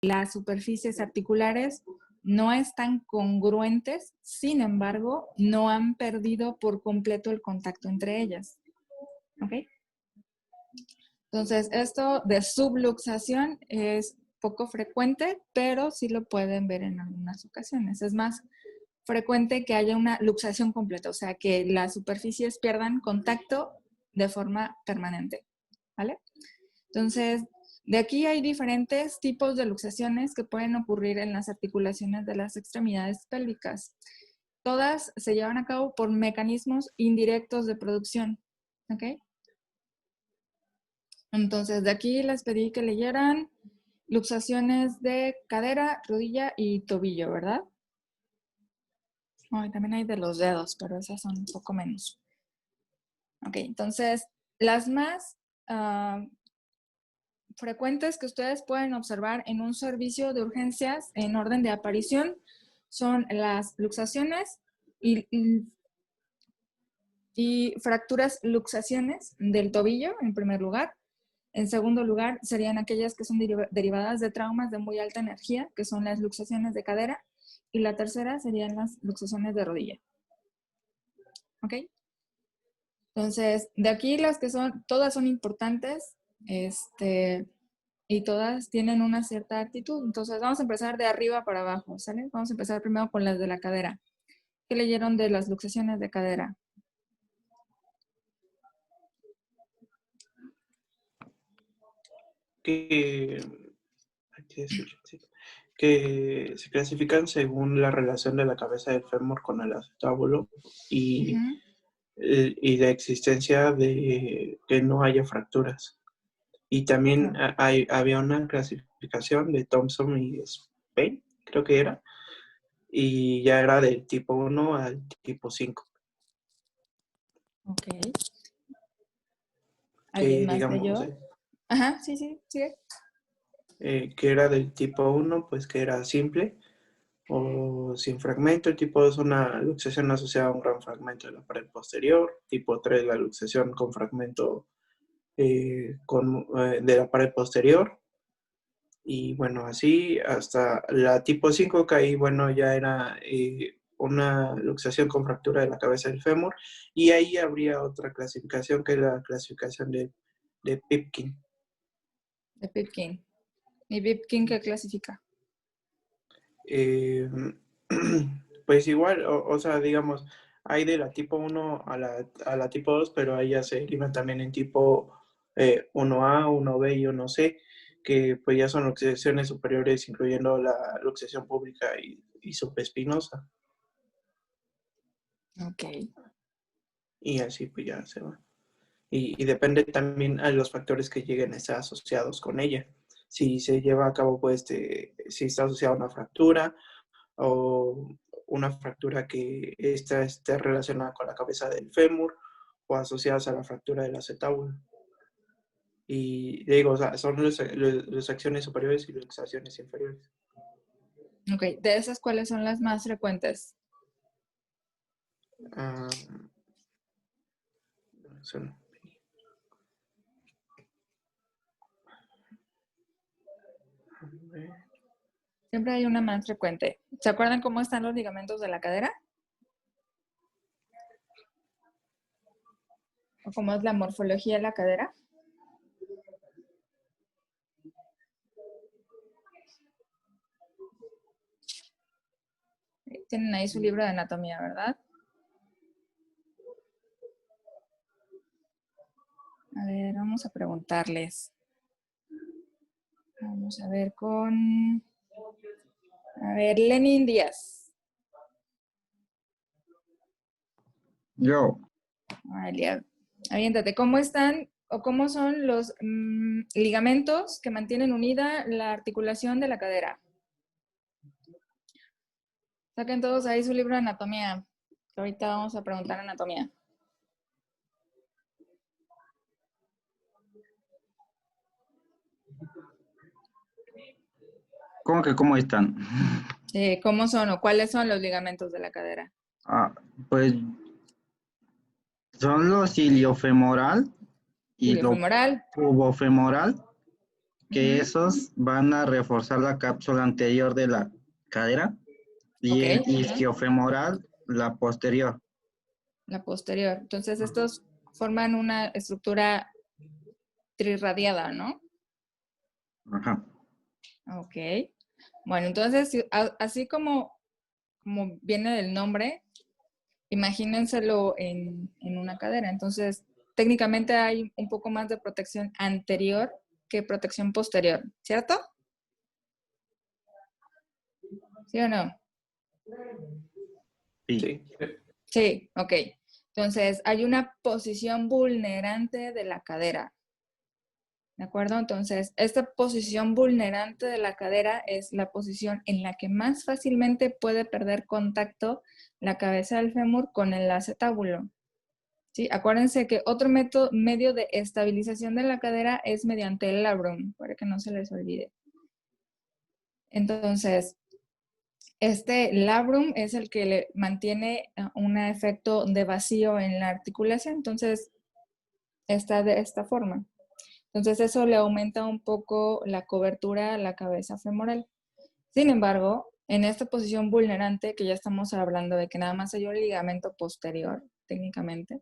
las superficies articulares no están congruentes, sin embargo, no han perdido por completo el contacto entre ellas. ¿Ok? Entonces, esto de subluxación es poco frecuente, pero sí lo pueden ver en algunas ocasiones. Es más frecuente que haya una luxación completa, o sea, que las superficies pierdan contacto de forma permanente, ¿vale? Entonces, de aquí hay diferentes tipos de luxaciones que pueden ocurrir en las articulaciones de las extremidades pélvicas. Todas se llevan a cabo por mecanismos indirectos de producción, ¿ok? Entonces, de aquí les pedí que leyeran luxaciones de cadera, rodilla y tobillo, ¿verdad? Oh, también hay de los dedos, pero esas son un poco menos. Ok, entonces, las más frecuentes que ustedes pueden observar en un servicio de urgencias en orden de aparición son las luxaciones y fracturas luxaciones del tobillo, en primer lugar. En segundo lugar, serían aquellas que son derivadas de traumas de muy alta energía, que son las luxaciones de cadera. Y la tercera serían las luxaciones de rodilla. ¿Ok? Entonces, de aquí las que son, todas son importantes, y todas tienen una cierta actitud. Entonces, vamos a empezar de arriba para abajo, ¿sale? Vamos a empezar primero con las de la cadera. ¿Qué leyeron de las luxaciones de cadera? Que se clasifican según la relación de la cabeza del fémur con el acetábulo y, y la existencia de que no haya fracturas. Y también había una clasificación de Thompson y Spain, creo que era, y ya era del tipo 1 al tipo 5. Ok. Que ¿Alguien más digamos, leyó? Ajá, sí, sigue. Que era del tipo 1, pues que era simple o sin fragmento. El tipo 2 una luxación asociada a un gran fragmento de la pared posterior. Tipo 3 la luxación con fragmento de la pared posterior. Y bueno, así hasta la tipo 5, que ahí, bueno, ya era una luxación con fractura de la cabeza del fémur. Y ahí habría otra clasificación, que es la clasificación de Pipkin. De Pipkin. ¿Y Pipkin qué clasifica? Pues igual, o sea, digamos, hay de la tipo 1 a la tipo 2, pero ahí ya se derivan también en tipo 1A, 1B y 1C, que pues ya son luxaciones superiores, incluyendo la luxación pública y subespinosa. Ok. Y así pues ya se va. Y depende también a los factores que lleguen a estar asociados con ella. Si se lleva a cabo, pues, si está asociada a una fractura, o una fractura que esté relacionada con la cabeza del fémur, o asociadas a la fractura del acetábulo. Y digo, o sea, son las acciones superiores y las acciones inferiores. Ok, de esas, ¿cuáles son las más frecuentes? Son, Siempre hay una más frecuente. ¿Se acuerdan cómo están los ligamentos de la cadera? ¿O cómo es la morfología de la cadera? Tienen ahí su libro de anatomía, ¿verdad? A ver, vamos a preguntarles. Vamos a ver con... A ver, Lenin Díaz. Yo. Aviéntate, ¿cómo están o cómo son los ligamentos que mantienen unida la articulación de la cadera? Saquen todos ahí su libro de anatomía, que ahorita vamos a preguntar anatomía. ¿Cómo que cómo están? ¿Cómo son o cuáles son los ligamentos de la cadera? Pues son los iliofemoral y lo Iliofemoral. pubofemoral que Ujú. esos van a reforzar la cápsula anterior de la cadera y Ok. el Ujú. isquiofemoral la posterior. La posterior. Entonces, estos forman una estructura trirradiada, ¿no? Ajá. Ok. Bueno, entonces, así como viene del nombre, imagínenselo en una cadera. Entonces, técnicamente hay un poco más de protección anterior que protección posterior, ¿cierto? ¿Sí o no? Sí. Sí. Sí, ok. Entonces, hay una posición vulnerante de la cadera. ¿De acuerdo? Entonces, esta posición vulnerante de la cadera es la posición en la que más fácilmente puede perder contacto la cabeza del fémur con el acetábulo. ¿Sí? Acuérdense que otro medio de estabilización de la cadera es mediante el labrum, para que no se les olvide. Entonces, este labrum es el que le mantiene un efecto de vacío en la articulación, entonces está de esta forma. Entonces eso le aumenta un poco la cobertura a la cabeza femoral. Sin embargo, en esta posición vulnerante, que ya estamos hablando de que nada más hay un ligamento posterior, técnicamente,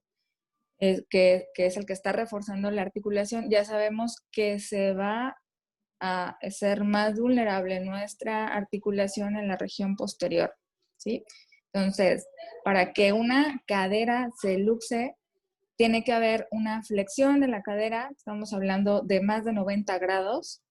que es el que está reforzando la articulación, ya sabemos que se va a ser más vulnerable nuestra articulación en la región posterior, ¿sí? Entonces, para que una cadera se luxe, tiene que haber una flexión de la cadera, estamos hablando de más de 90 grados,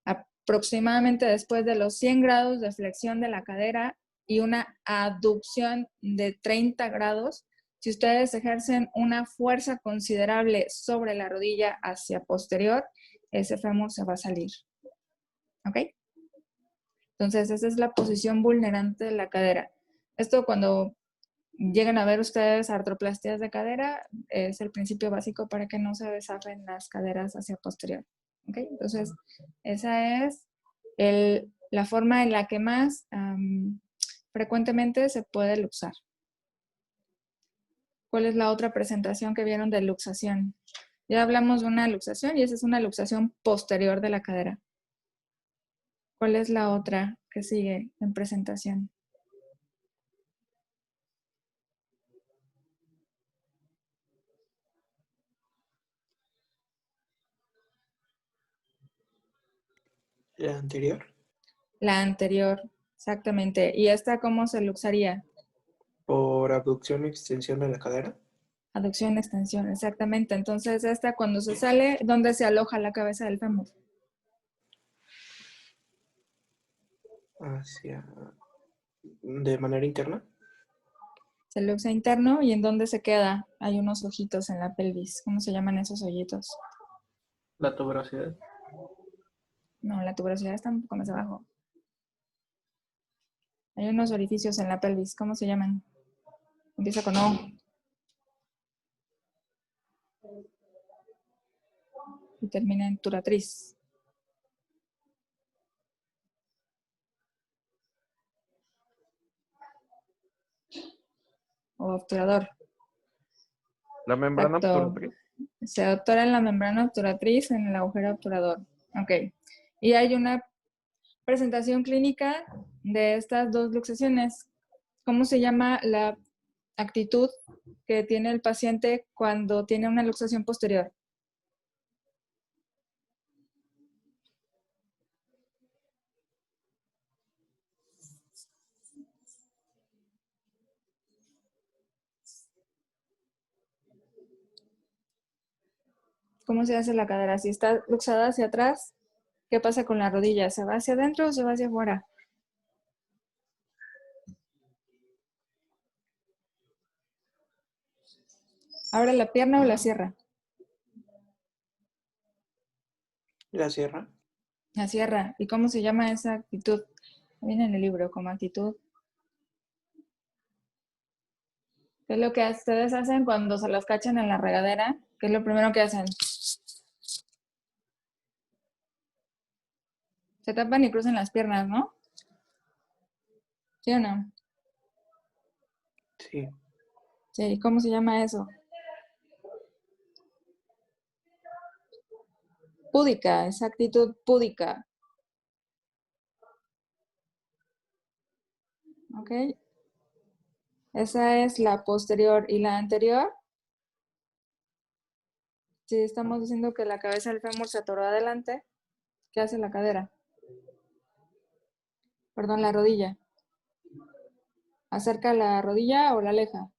aproximadamente después de los 100 grados de flexión de la cadera y una aducción de 30 grados. Si ustedes ejercen una fuerza considerable sobre la rodilla hacia posterior, ese fémur se va a salir. ¿Ok? Entonces, esa es la posición vulnerante de la cadera. Esto cuando llegan a ver ustedes artroplastias de cadera, es el principio básico para que no se desafen las caderas hacia posterior. ¿Ok? Entonces, esa es la forma en la que más frecuentemente se puede luxar. ¿Cuál es la otra presentación que vieron de luxación? Ya hablamos de una luxación y esa es una luxación posterior de la cadera. ¿Cuál es la otra que sigue en presentación? La anterior, La anterior, exactamente. ¿Y esta cómo se luxaría? por abducción y extensión de la cadera, Aducción, extensión, exactamente. Entonces, esta cuando se sale, ¿dónde se aloja la cabeza del fémur? hacia, de manera interna, Se luxa interno y ¿en dónde se queda? Hay unos ojitos en la pelvis. ¿Cómo se llaman esos hoyitos? la tuberosidad, No, la tuberosidad está un poco más abajo. Hay unos orificios en la pelvis. ¿Cómo se llaman? Empieza con O y termina en turatriz. O obturador. La membrana Exacto. obturatriz. Se obtura en la membrana obturatriz en el agujero obturador. Ok. Y hay una presentación clínica de estas dos luxaciones. ¿Cómo se llama la actitud que tiene el paciente cuando tiene una luxación posterior? ¿Cómo se hace la cadera? Si está luxada hacia atrás, ¿qué pasa con la rodilla? ¿Se va hacia adentro o se va hacia afuera? ¿Abre la pierna o la cierra? la sierra, La cierra. ¿Y cómo se llama esa actitud? Viene en el libro como actitud. ¿Qué es lo que ustedes hacen cuando se los cachan en la regadera? ¿Qué es lo primero que hacen? Se tapan y cruzan las piernas, ¿no? ¿Sí o no? sí, Sí, ¿cómo se llama eso? púdica, esa actitud púdica. ¿Ok? Esa es la posterior. ¿Y la anterior? Si estamos diciendo que la cabeza del fémur se atoró adelante, ¿qué hace la cadera? Perdón, la rodilla. ¿Acerca la rodilla o la aleja?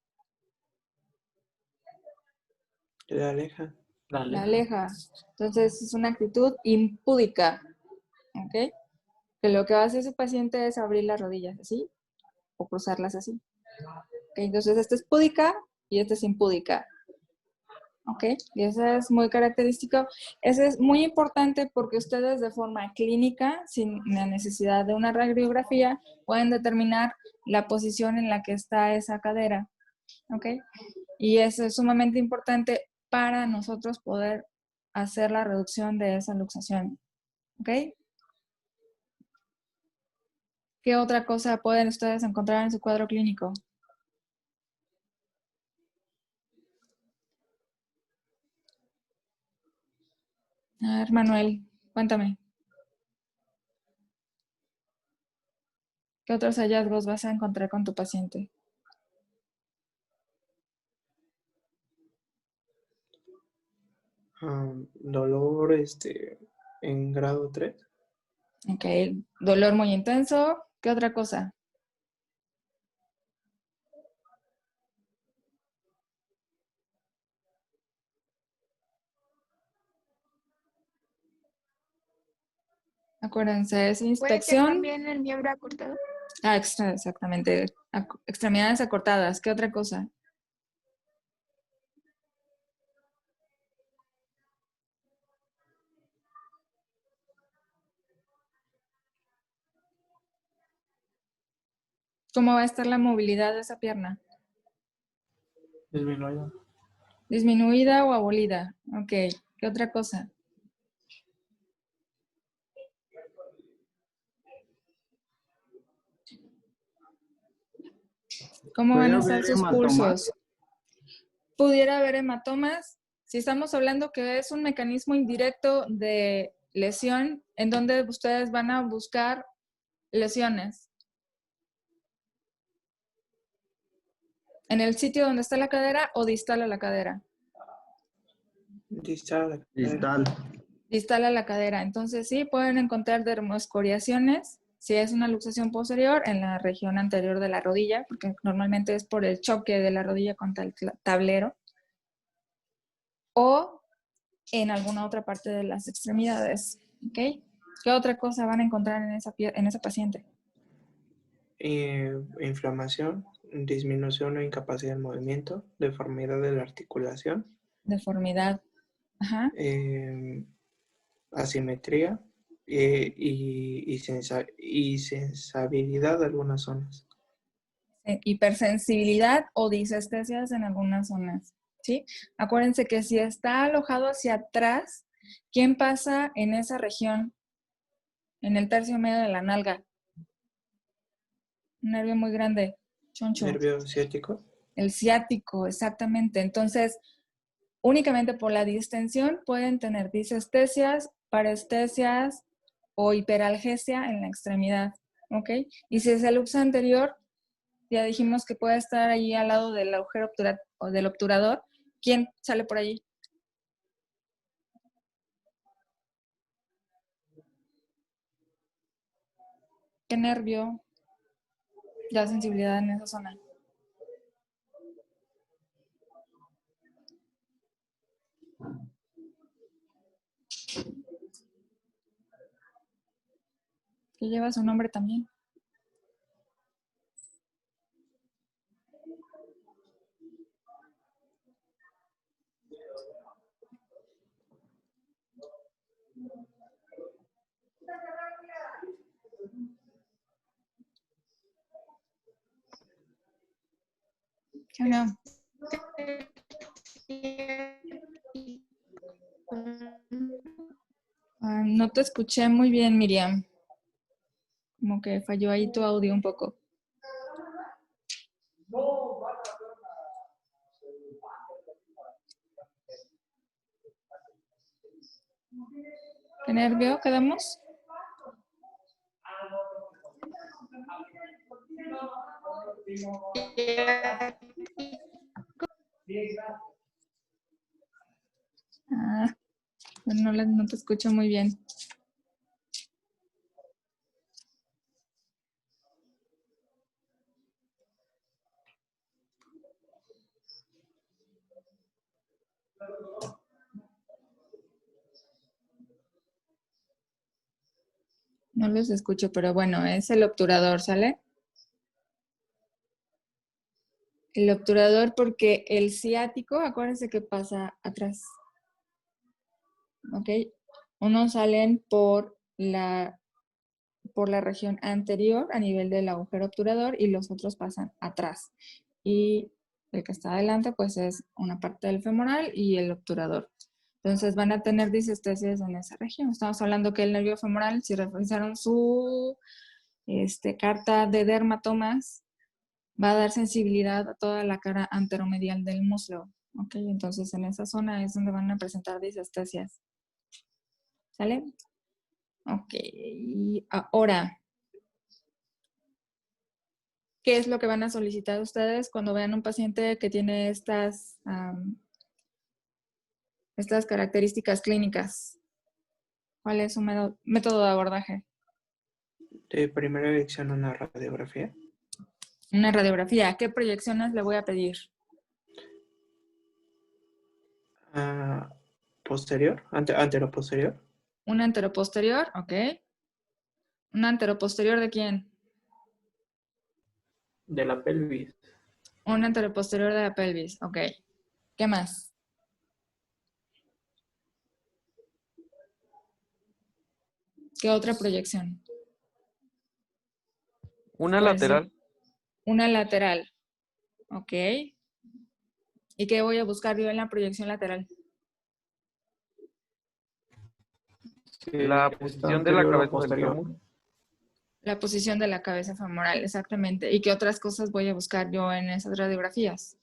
La aleja. La aleja. Entonces es una actitud impúdica. ¿Ok? Que lo que va a hacer ese paciente es abrir las rodillas así o cruzarlas así. ¿Ok? Entonces esta es púdica y esta es impúdica. ¿Ok? Y eso es muy característico. Eso es muy importante porque ustedes de forma clínica, sin la necesidad de una radiografía, pueden determinar la posición en la que está esa cadera. ¿Ok? Y eso es sumamente importante para nosotros poder hacer la reducción de esa luxación. ¿Ok? ¿Qué otra cosa pueden ustedes encontrar en su cuadro clínico? A ver, Manuel, cuéntame. ¿Qué otros hallazgos vas a encontrar con tu paciente? Dolor en grado 3. Ok, dolor muy intenso. ¿Qué otra cosa? Acuérdense, es ¿Puede ser inspección. también el miembro acortado? Ah, exactamente. Extremidades acortadas. ¿Qué otra cosa? ¿Cómo va a estar la movilidad de esa pierna? Disminuido. ¿Disminuida o abolida? Ok. ¿Qué otra cosa? ¿Cómo van ¿Puede a estar haber sus hematomas? pulsos? Pudiera haber hematomas. Si estamos hablando que es un mecanismo indirecto de lesión, en donde ustedes van a buscar lesiones. ¿En el sitio donde está la cadera o distal a la cadera? Distal. Distal. Distal a la cadera. Entonces sí, pueden encontrar dermoscoriaciones, si es una luxación posterior, en la región anterior de la rodilla, porque normalmente es por el choque de la rodilla contra el tablero, o en alguna otra parte de las extremidades. ¿Ok? ¿Qué otra cosa van a encontrar en esa paciente? Inflamación, disminución o incapacidad de movimiento, deformidad de la articulación, Deformidad. Ajá. asimetría y sensibilidad de algunas zonas. Hipersensibilidad o disestesias en algunas zonas. ¿Sí? Acuérdense que si está alojado hacia atrás, ¿quién pasa en esa región? En el tercio medio de la nalga. Un nervio muy grande. Choncho. Nervio ciático. El ciático, exactamente. Entonces, únicamente por la distensión pueden tener disestesias, parestesias o hiperalgesia en la extremidad. ¿Ok? Y si es el luxo anterior, ya dijimos que puede estar ahí al lado del agujero o del obturador. ¿Quién sale por allí? ¿Qué nervio? Ya sensibilidad en esa zona. Que lleva su nombre también. ¿Qué no? No te escuché muy bien, Miriam. Como que falló ahí tu audio un poco. ¿Qué nervio quedamos? Ah, no te escucho muy bien. No los escucho, pero bueno, es el obturador, ¿sale? El obturador porque el ciático, acuérdense que pasa atrás. ¿Ok? Unos salen por la región anterior a nivel del agujero obturador y los otros pasan atrás. Y el que está adelante pues es una parte del femoral y el obturador. Entonces van a tener disestesias en esa región. Estamos hablando que el nervio femoral, si revisaron su carta de dermatomas, va a dar sensibilidad a toda la cara anteromedial del muslo. ¿Ok? Entonces en esa zona es donde van a presentar disestesias. ¿Sale? Ok, y ahora, ¿qué es lo que van a solicitar ustedes cuando vean un paciente que tiene estas características clínicas? ¿Cuál es su método de abordaje? De primera elección, una radiografía. Una radiografía. ¿Qué proyecciones le voy a pedir? Posterior, anteroposterior. ¿Una anteroposterior? Ok. ¿Una anteroposterior de quién? De la pelvis. Una anteroposterior de la pelvis. Ok. ¿Qué más? ¿Qué otra proyección? Una ¿Cuál es? lateral. Una lateral. Ok. ¿Y qué voy a buscar yo en la proyección lateral? La Está posición de la anterior o cabeza del posterior. fémur. La posición de la cabeza femoral, exactamente. ¿Y qué otras cosas voy a buscar yo en esas radiografías?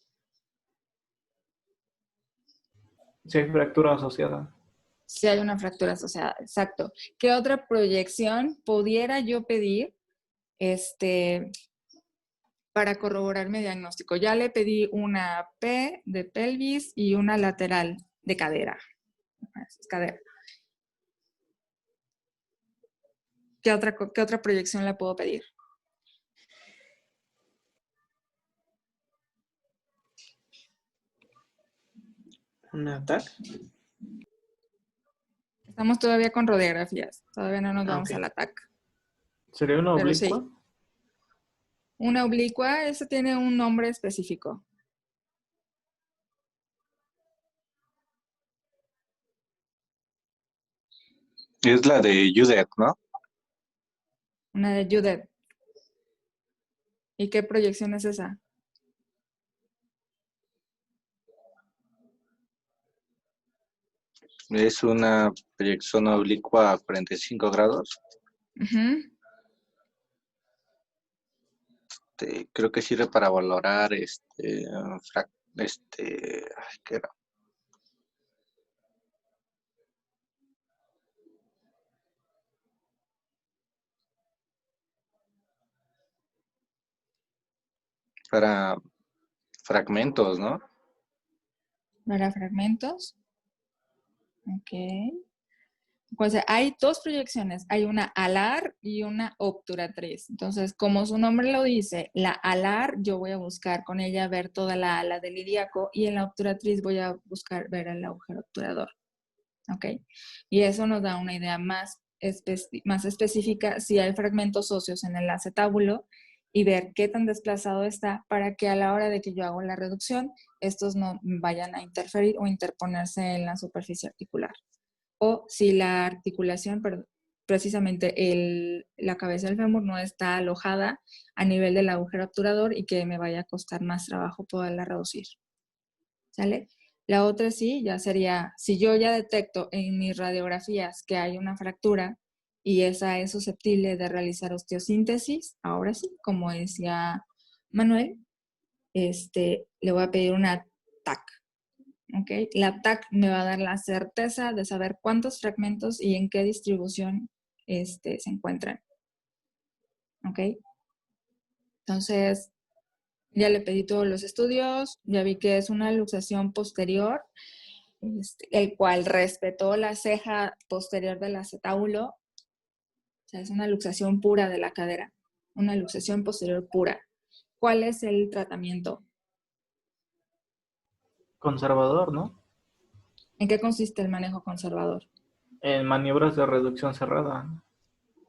Si hay fractura asociada. Si hay una fractura asociada, exacto. ¿Qué otra proyección pudiera yo pedir para corroborar mi diagnóstico? Ya le pedí una P de pelvis y una lateral de cadera. Es cadera. ¿Qué otra proyección le puedo pedir? ¿Una TAC? Estamos todavía con radiografías. Todavía no nos vamos Ok. al ataque. ¿Sería una Pero oblicua? sí. Una oblicua, eso tiene un nombre específico. Es la de Judet, ¿no? Una de Judet. ¿Y qué proyección es esa? Es una proyección oblicua a 45 grados. Uh-huh. Creo que sirve para valorar ¿qué era? Para fragmentos, ¿no? Para fragmentos. Ok. Pues hay dos proyecciones. Hay una alar y una obturatriz. Entonces, como su nombre lo dice, la alar yo voy a buscar con ella ver toda la ala del ilíaco y en la obturatriz voy a buscar ver el agujero obturador. ¿Ok? Y eso nos da una idea más específica si hay fragmentos óseos en el acetábulo y ver qué tan desplazado está para que a la hora de que yo hago la reducción, estos no vayan a interferir o interponerse en la superficie articular. O si la articulación, precisamente la cabeza del fémur no está alojada a nivel del agujero obturador y que me vaya a costar más trabajo poderla reducir. ¿Sale? La otra sí, ya sería, si yo ya detecto en mis radiografías que hay una fractura y esa es susceptible de realizar osteosíntesis, ahora sí, como decía Manuel, le voy a pedir una TAC. ¿ok? La TAC me va a dar la certeza de saber cuántos fragmentos y en qué distribución se encuentran, ¿ok? Entonces, ya le pedí todos los estudios, ya vi que es una luxación posterior, el cual respetó la ceja posterior del acetábulo, o sea, es una luxación pura de la cadera, una luxación posterior pura. ¿Cuál es el tratamiento? Conservador, ¿no? ¿En qué consiste el manejo conservador? En maniobras de reducción cerrada.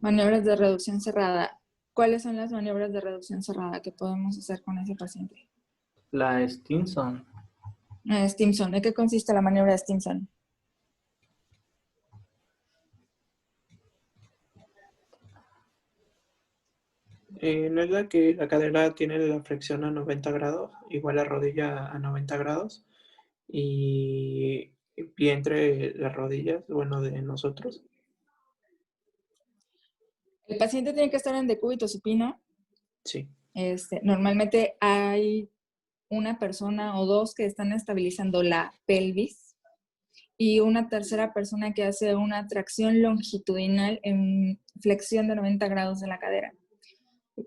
Maniobras de reducción cerrada. ¿Cuáles son las maniobras de reducción cerrada que podemos hacer con ese paciente? La Stinson. Stimson. ¿En qué consiste la maniobra de Stimson? ¿No es la que la cadera tiene la flexión a 90 grados, igual la rodilla a 90 grados y entre las rodillas, bueno, de nosotros? El paciente tiene que estar en decúbito supino. Sí. Normalmente hay una persona o dos que están estabilizando la pelvis y una tercera persona que hace una tracción longitudinal en flexión de 90 grados de la cadera.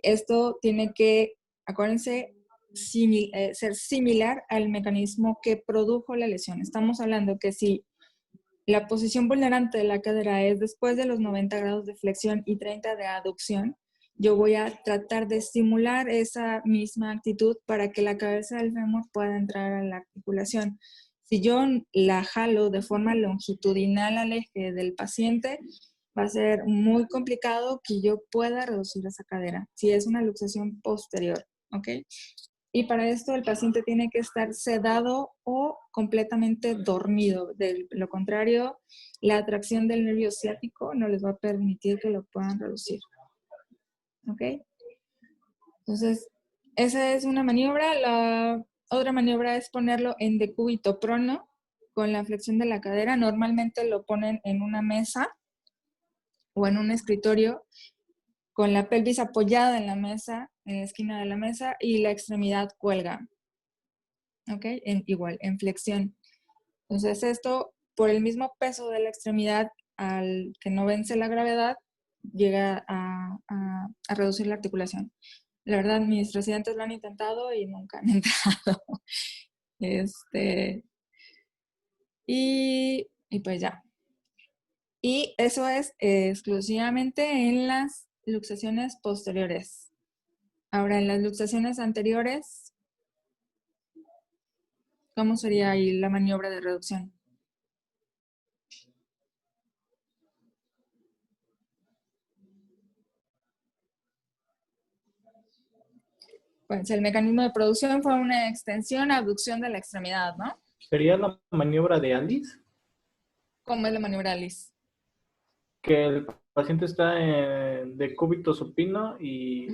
Esto tiene que, acuérdense, ser similar al mecanismo que produjo la lesión. Estamos hablando que si la posición vulnerante de la cadera es después de los 90 grados de flexión y 30 de aducción, yo voy a tratar de estimular esa misma actitud para que la cabeza del fémur pueda entrar a la articulación. Si yo la jalo de forma longitudinal al eje del paciente, va a ser muy complicado que yo pueda reducir esa cadera, si es una luxación posterior, ¿ok? Y para esto el paciente tiene que estar sedado o completamente dormido. De lo contrario, la atracción del nervio ciático no les va a permitir que lo puedan reducir. ¿Ok? Entonces, esa es una maniobra. La otra maniobra es ponerlo en decúbito prono con la flexión de la cadera. Normalmente lo ponen en una mesa o en un escritorio con la pelvis apoyada en la mesa, en la esquina de la mesa, y la extremidad cuelga. ¿Ok? Igual, en flexión. Entonces esto, por el mismo peso de la extremidad, al que no vence la gravedad, llega a reducir la articulación. La verdad, mis residentes lo han intentado y nunca han entrado. Y pues ya. Y eso es exclusivamente en las luxaciones posteriores. Ahora, en las luxaciones anteriores, ¿cómo sería ahí la maniobra de reducción? Pues el mecanismo de producción fue una extensión, abducción de la extremidad, ¿no? ¿Sería la maniobra de Alice? ¿Cómo es la maniobra Alice? Que el paciente está en decúbito supino y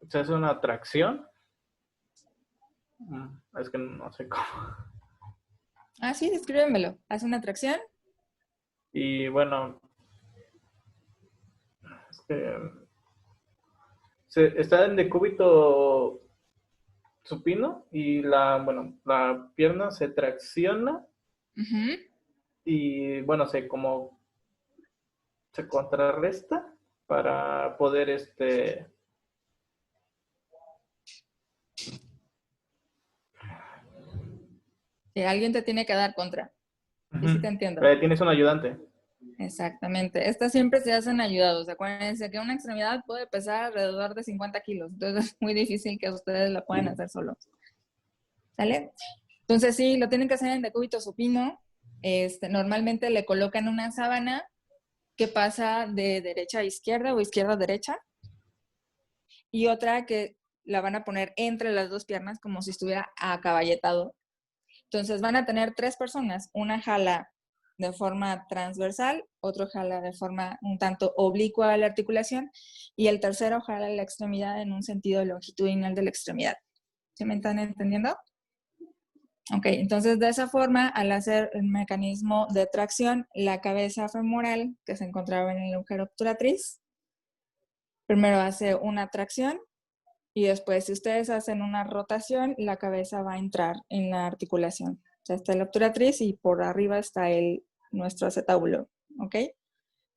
se hace una tracción. Es que no sé cómo. Ah, sí, descríbemelo. Hace una tracción. Y bueno, es que está en decúbito supino y la pierna se tracciona y bueno, se contrarresta para poder Alguien te tiene que dar contra. Y sí te entiendo. Tienes un ayudante. Exactamente. Estas siempre se hacen ayudados. Acuérdense que una extremidad puede pesar alrededor de 50 kilos. Entonces es muy difícil que ustedes la puedan hacer solos. ¿Sale? Entonces sí, lo tienen que hacer en decúbito supino. Normalmente le colocan una sábana que pasa de derecha a izquierda o izquierda a derecha. Y otra que la van a poner entre las dos piernas como si estuviera acaballetado. Entonces van a tener 3 personas. Una jala de forma transversal, otro jala de forma un tanto oblicua a la articulación y el tercero jala la extremidad en un sentido longitudinal de la extremidad. ¿Sí me están entendiendo? Ok, entonces de esa forma, al hacer el mecanismo de tracción, la cabeza femoral que se encontraba en el agujero obturatriz, primero hace una tracción y después, si ustedes hacen una rotación, la cabeza va a entrar en la articulación. O sea, está la obturatriz y por arriba está nuestro acetábulo, ¿ok?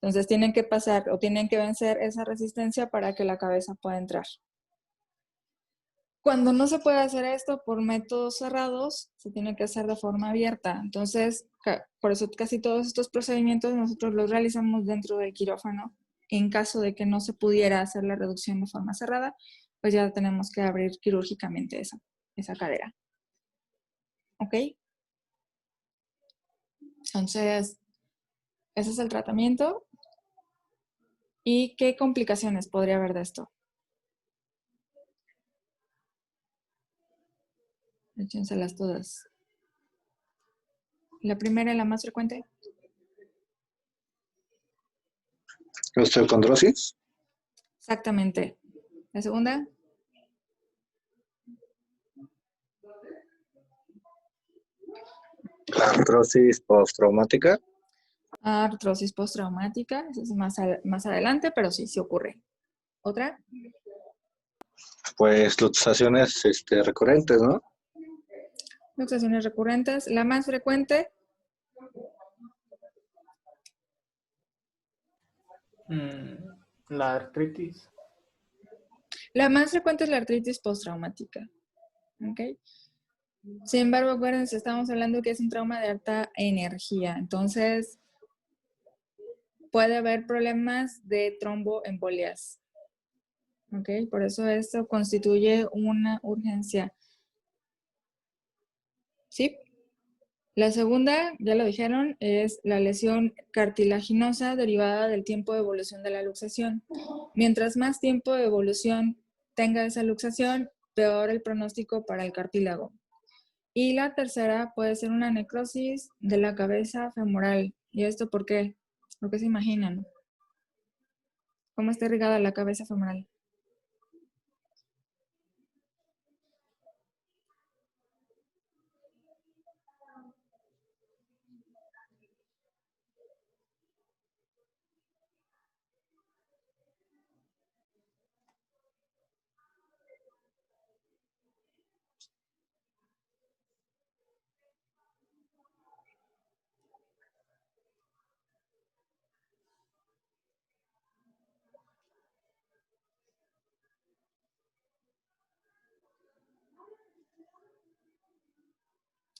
Entonces tienen que pasar o tienen que vencer esa resistencia para que la cabeza pueda entrar. Cuando no se puede hacer esto por métodos cerrados, se tiene que hacer de forma abierta. Entonces, por eso casi todos estos procedimientos nosotros los realizamos dentro del quirófano. En caso de que no se pudiera hacer la reducción de forma cerrada, pues ya tenemos que abrir quirúrgicamente esa cadera. ¿Ok? Entonces, ese es el tratamiento. ¿Y qué complicaciones podría haber de esto? Échenselas todas. La primera y la más frecuente. Osteocondrosis, Exactamente. La segunda. artrosis postraumática, Artrosis postraumática. Eso es más adelante, pero sí ocurre. ¿Otra? pues luxaciones recurrentes, ¿no? Luxaciones recurrentes. La más frecuente. La artritis. La más frecuente es la artritis postraumática. ¿Ok? Sin embargo, acuérdense, estamos hablando que es un trauma de alta energía. Entonces, puede haber problemas de tromboembolias. ¿Ok? Por eso esto constituye una urgencia. ¿Sí? La segunda, ya lo dijeron, es la lesión cartilaginosa derivada del tiempo de evolución de la luxación. Mientras más tiempo de evolución tenga esa luxación, peor el pronóstico para el cartílago. Y la tercera puede ser una necrosis de la cabeza femoral. ¿Y esto por qué? ¿Lo que se imaginan? ¿Cómo está irrigada la cabeza femoral?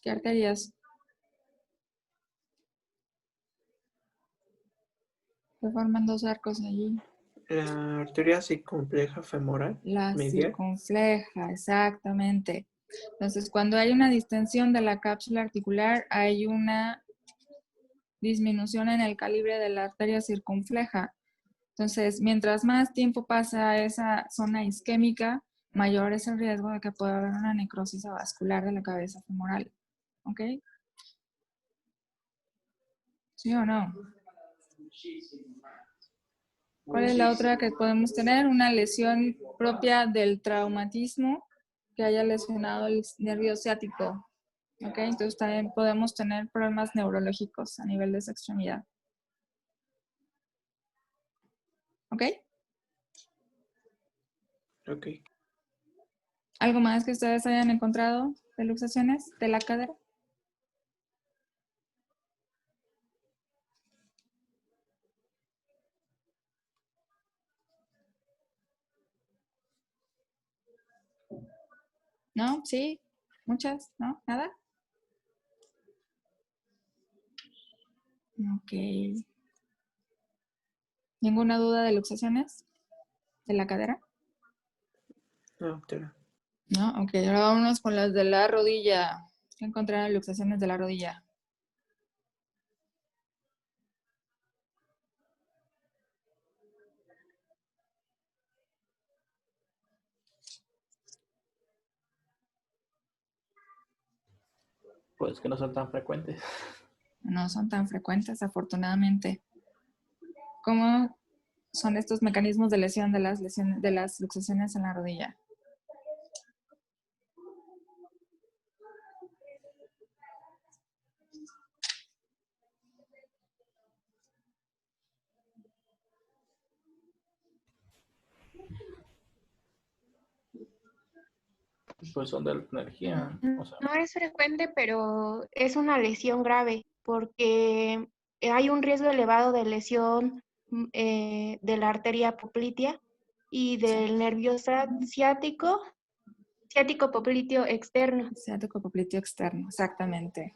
¿Qué arterias? Se forman dos arcos allí. La arteria circunfleja femoral La medial. circunfleja, exactamente. Entonces, cuando hay una distensión de la cápsula articular, hay una disminución en el calibre de la arteria circunfleja. Entonces, mientras más tiempo pasa esa zona isquémica, mayor es el riesgo de que pueda haber una necrosis avascular de la cabeza femoral. ¿Ok? ¿Sí o no? ¿Cuál es la otra que podemos tener? Una lesión propia del traumatismo que haya lesionado el nervio ciático. ¿Ok? Entonces también podemos tener problemas neurológicos a nivel de esa extremidad. ¿Ok? Ok. ¿Algo más que ustedes hayan encontrado de luxaciones de la cadera? ¿No? ¿Sí? ¿Muchas? ¿No? ¿Nada? Ok. ¿Ninguna duda de luxaciones de la cadera? No, doctora. No, ok. Ahora vámonos con las de la rodilla. ¿Qué encontraron luxaciones de la rodilla? Pues que no son tan frecuentes. No son tan frecuentes, afortunadamente. ¿Cómo son estos mecanismos de lesión de las luxaciones en la rodilla? pues son de alta energía. O sea, No es frecuente, pero es una lesión grave porque hay un riesgo elevado de lesión de la arteria poplitea y del nervio ciático popliteo externo. Ciático popliteo externo, exactamente.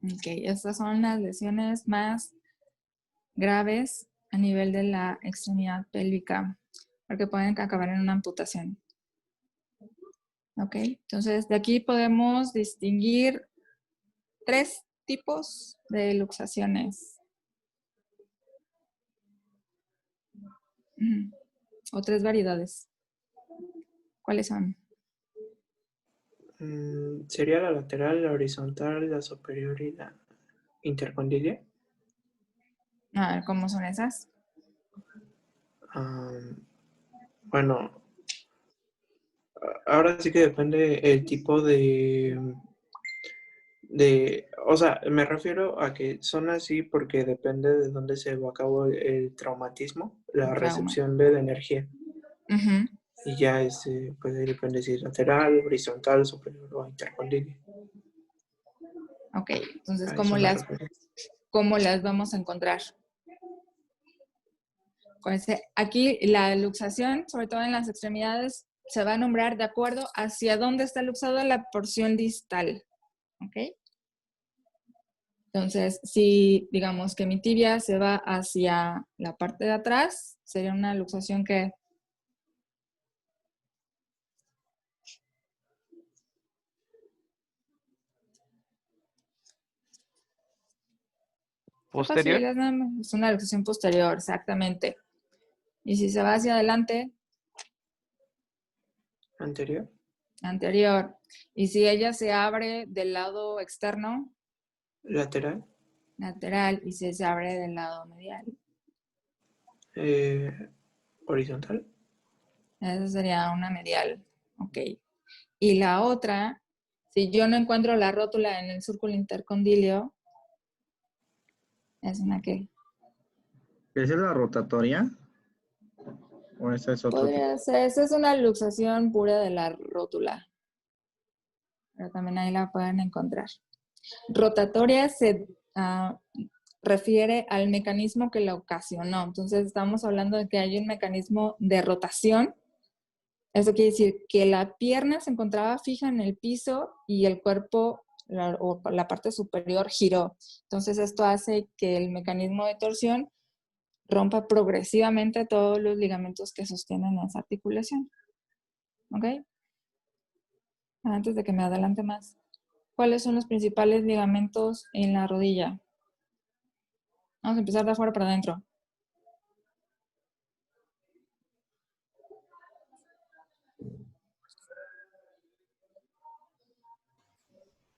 Ok, estas son las lesiones más graves a nivel de la extremidad pélvica, porque pueden acabar en una amputación. Ok, entonces de aquí podemos distinguir 3 tipos de luxaciones. O 3 variedades. ¿Cuáles son? Sería la lateral, la horizontal, la superior y la intercondilia. A ver, ¿cómo son esas? Bueno, ahora sí que depende el tipo o sea, me refiero a que son así porque depende de dónde se llevó a cabo el traumatismo, la recepción de la energía. Y ya pues ahí depende si es lateral, horizontal, superior o intercondilia. Ok, entonces, A ¿cómo eso me refiero. las vamos a encontrar? Pues, aquí la luxación, sobre todo en las extremidades, se va a nombrar de acuerdo hacia dónde está luxada la porción distal. ¿Ok? Entonces, si digamos que mi tibia se va hacia la parte de atrás, sería una luxación que... ¿Posterior? Es una luxación posterior, exactamente. Y si se va hacia adelante, Anterior. anterior. Y si ella se abre del lado externo, Lateral. lateral. Y si se abre del lado medial. Horizontal. Esa sería una medial. Ok. Y la otra, si yo no encuentro la rótula en el círculo intercondilio, ¿es una qué? ¿Esa es la rotatoria? ¿O esa es otro tipo? Podría ser, esa es una luxación pura de la rótula. Pero también ahí la pueden encontrar. Rotatoria se refiere al mecanismo que la ocasionó. Entonces estamos hablando de que hay un mecanismo de rotación. Eso quiere decir que la pierna se encontraba fija en el piso y el cuerpo o la parte superior giró. Entonces esto hace que el mecanismo de torsión rompa progresivamente todos los ligamentos que sostienen esa articulación. ¿Ok? Antes de que me adelante más. ¿Cuáles son los principales ligamentos en la rodilla? Vamos a empezar de afuera para adentro.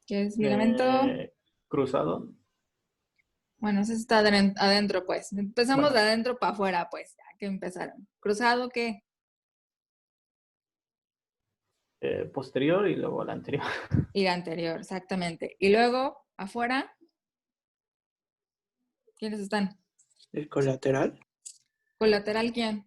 ¿Qué es ligamento? Cruzado. Bueno, ese está adentro, pues. Empezamos Bueno. de adentro para afuera, pues. Ya que empezaron. ¿Cruzado qué? Posterior y luego la anterior. Y la anterior, exactamente. Y luego, afuera, ¿quiénes están? El colateral. ¿Colateral quién?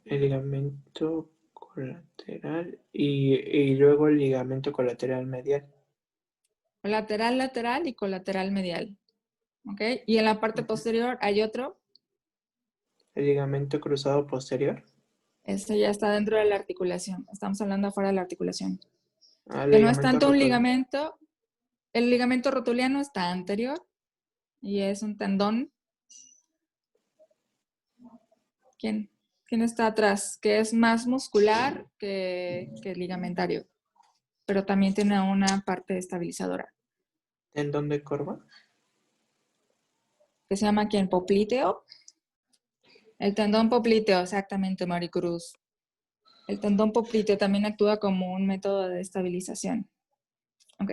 El ligamento colateral y luego el ligamento colateral medial. Lateral, lateral y colateral medial. ¿Ok? Y en la parte posterior hay otro. El ligamento cruzado posterior. Este ya está dentro de la articulación. Estamos hablando afuera de la articulación. El Que no es ligamento tanto un rotuliano. ligamento. El ligamento rotuliano está anterior y es un tendón. ¿Quién está atrás? Que es más muscular que ligamentario, pero también tiene una parte estabilizadora. Tendón de corva. ¿Que se llama quién? ¿Popliteo? El tendón popliteo, exactamente, Maricruz. El tendón popliteo también actúa como un método de estabilización. ¿Ok?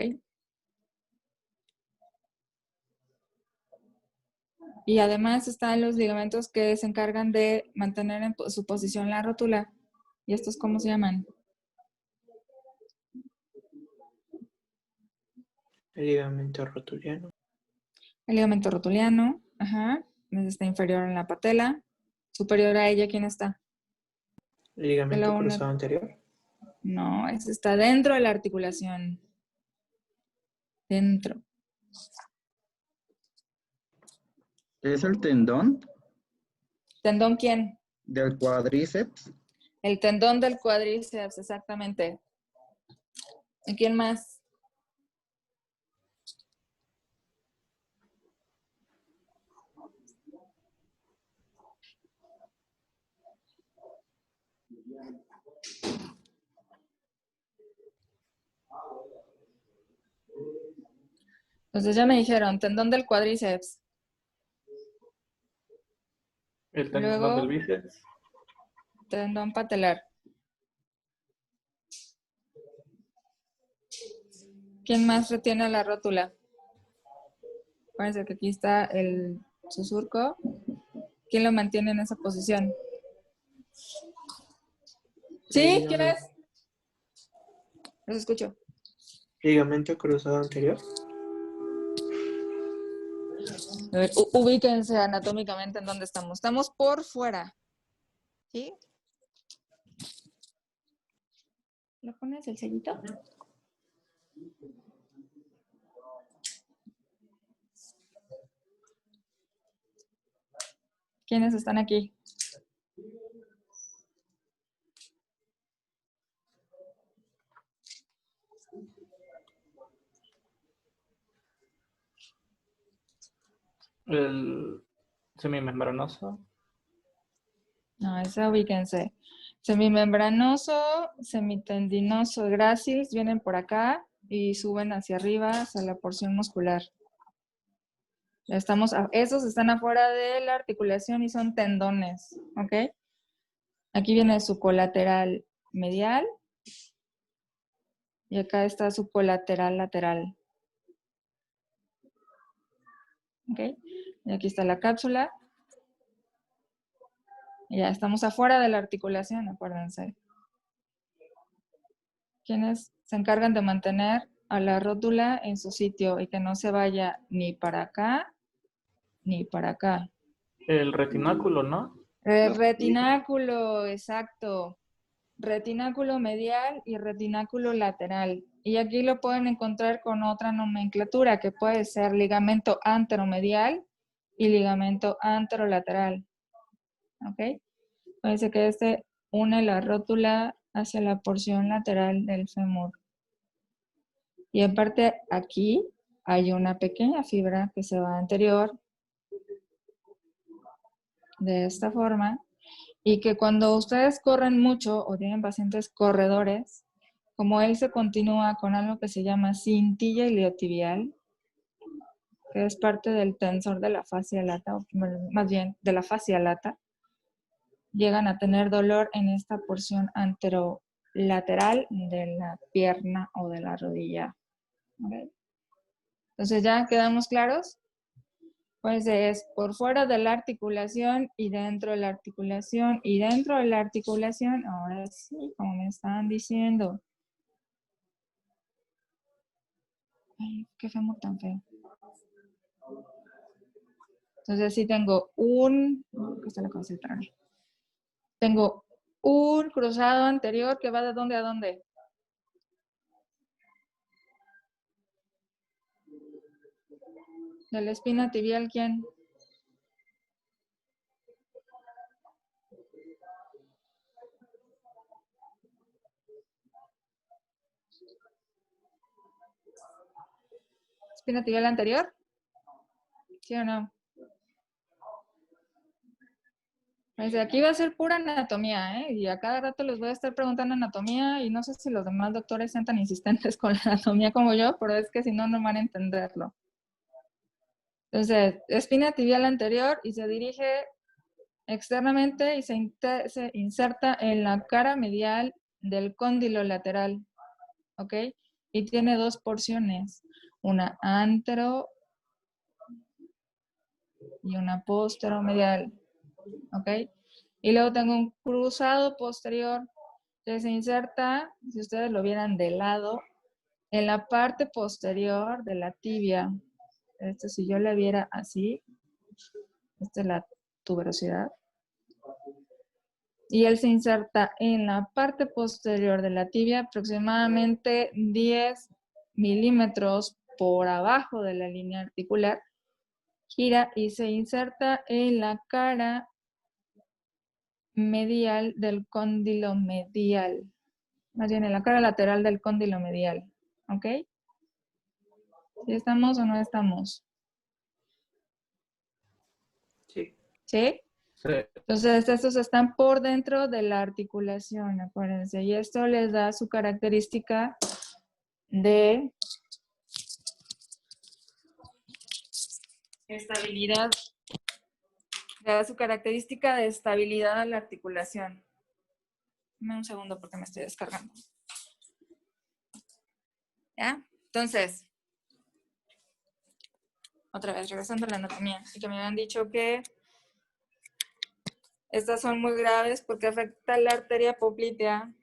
Y además están los ligamentos que se encargan de mantener en su posición la rótula. ¿Y estos cómo se llaman? El ligamento rotuliano. El ligamento rotuliano, ajá, está inferior en la patela. Superior a ella, ¿quién está? Ligamento une. cruzado anterior. No, ese está dentro de la articulación. Dentro. ¿Es el tendón ¿Tendón quién? del cuádriceps? El tendón del cuádriceps, exactamente. ¿Y quién más? Entonces ya me dijeron, tendón del cuádriceps. El tendón Luego, del bíceps. tendón patelar. ¿Quién más retiene la rótula? Acuérdense que aquí está su surco. ¿Quién lo mantiene en esa posición? ¿Sí? ¿Quién es? Los escucho. Ligamento cruzado anterior. A ver, ubíquense anatómicamente en dónde estamos. Estamos por fuera. ¿Sí? ¿Le pones el sellito? ¿Quiénes están aquí? El semimembranoso. No, esa ubíquense. Semimembranoso, semitendinoso, gráciles vienen por acá y suben hacia arriba, hacia la porción muscular. Esos están afuera de la articulación y son tendones, ¿ok? Aquí viene su colateral medial y acá está su colateral lateral. ¿Ok? Y aquí está la cápsula. Y ya estamos afuera de la articulación, acuérdense. Quienes se encargan de mantener a la rótula en su sitio y que no se vaya ni para acá ni para acá. El retináculo, ¿no? El retináculo, exacto. Retináculo medial y retináculo lateral. Y aquí lo pueden encontrar con otra nomenclatura que puede ser ligamento anteromedial y ligamento anterolateral. ¿Ok? Parece que este une la rótula hacia la porción lateral del fémur. Y aparte aquí hay una pequeña fibra que se va anterior de esta forma y que cuando ustedes corren mucho o tienen pacientes corredores, como él se continúa con algo que se llama cintilla iliotibial, que es parte del tensor de la fascia lata, o más bien de la fascia lata, llegan a tener dolor en esta porción anterolateral de la pierna o de la rodilla. ¿Okay? Entonces, ¿ya quedamos claros? Pues es por fuera de la articulación y dentro de la articulación y dentro de la articulación, ahora sí, como me estaban diciendo. Ay, qué fémur tan feo. Entonces sí tengo ¿qué está la cosa de traer? Tengo un cruzado anterior que va de dónde a dónde. De la espina tibial, ¿quién? ¿Espina tibial anterior? ¿Sí o no? Pues aquí va a ser pura anatomía, ¿eh? Y a cada rato les voy a estar preguntando anatomía y no sé si los demás doctores sean tan insistentes con la anatomía como yo, pero es que si no, no van a entenderlo. Entonces, espina tibial anterior y se dirige externamente y se inserta en la cara medial del cóndilo lateral, ¿ok? Y tiene dos porciones, una antero y una posteromedial, ¿ok? Y luego tengo un cruzado posterior que se inserta, si ustedes lo vieran de lado, en la parte posterior de la tibia. Esto si yo le viera así, esta es la tuberosidad. y él se inserta en la parte posterior de la tibia, aproximadamente 10 milímetros por abajo de la línea articular, gira y se inserta en la cara medial del cóndilo medial, más bien en la cara lateral del cóndilo medial, ¿ok? ¿Sí estamos o no estamos? Sí. ¿Sí? Sí. Entonces, estos están por dentro de la articulación, acuérdense, y esto les da su característica de estabilidad, le da su característica de estabilidad a la articulación. Dame un segundo porque me estoy descargando. ¿Ya? Entonces, otra vez, regresando a la anatomía, y que me habían dicho que estas son muy graves porque afecta la arteria poplitea.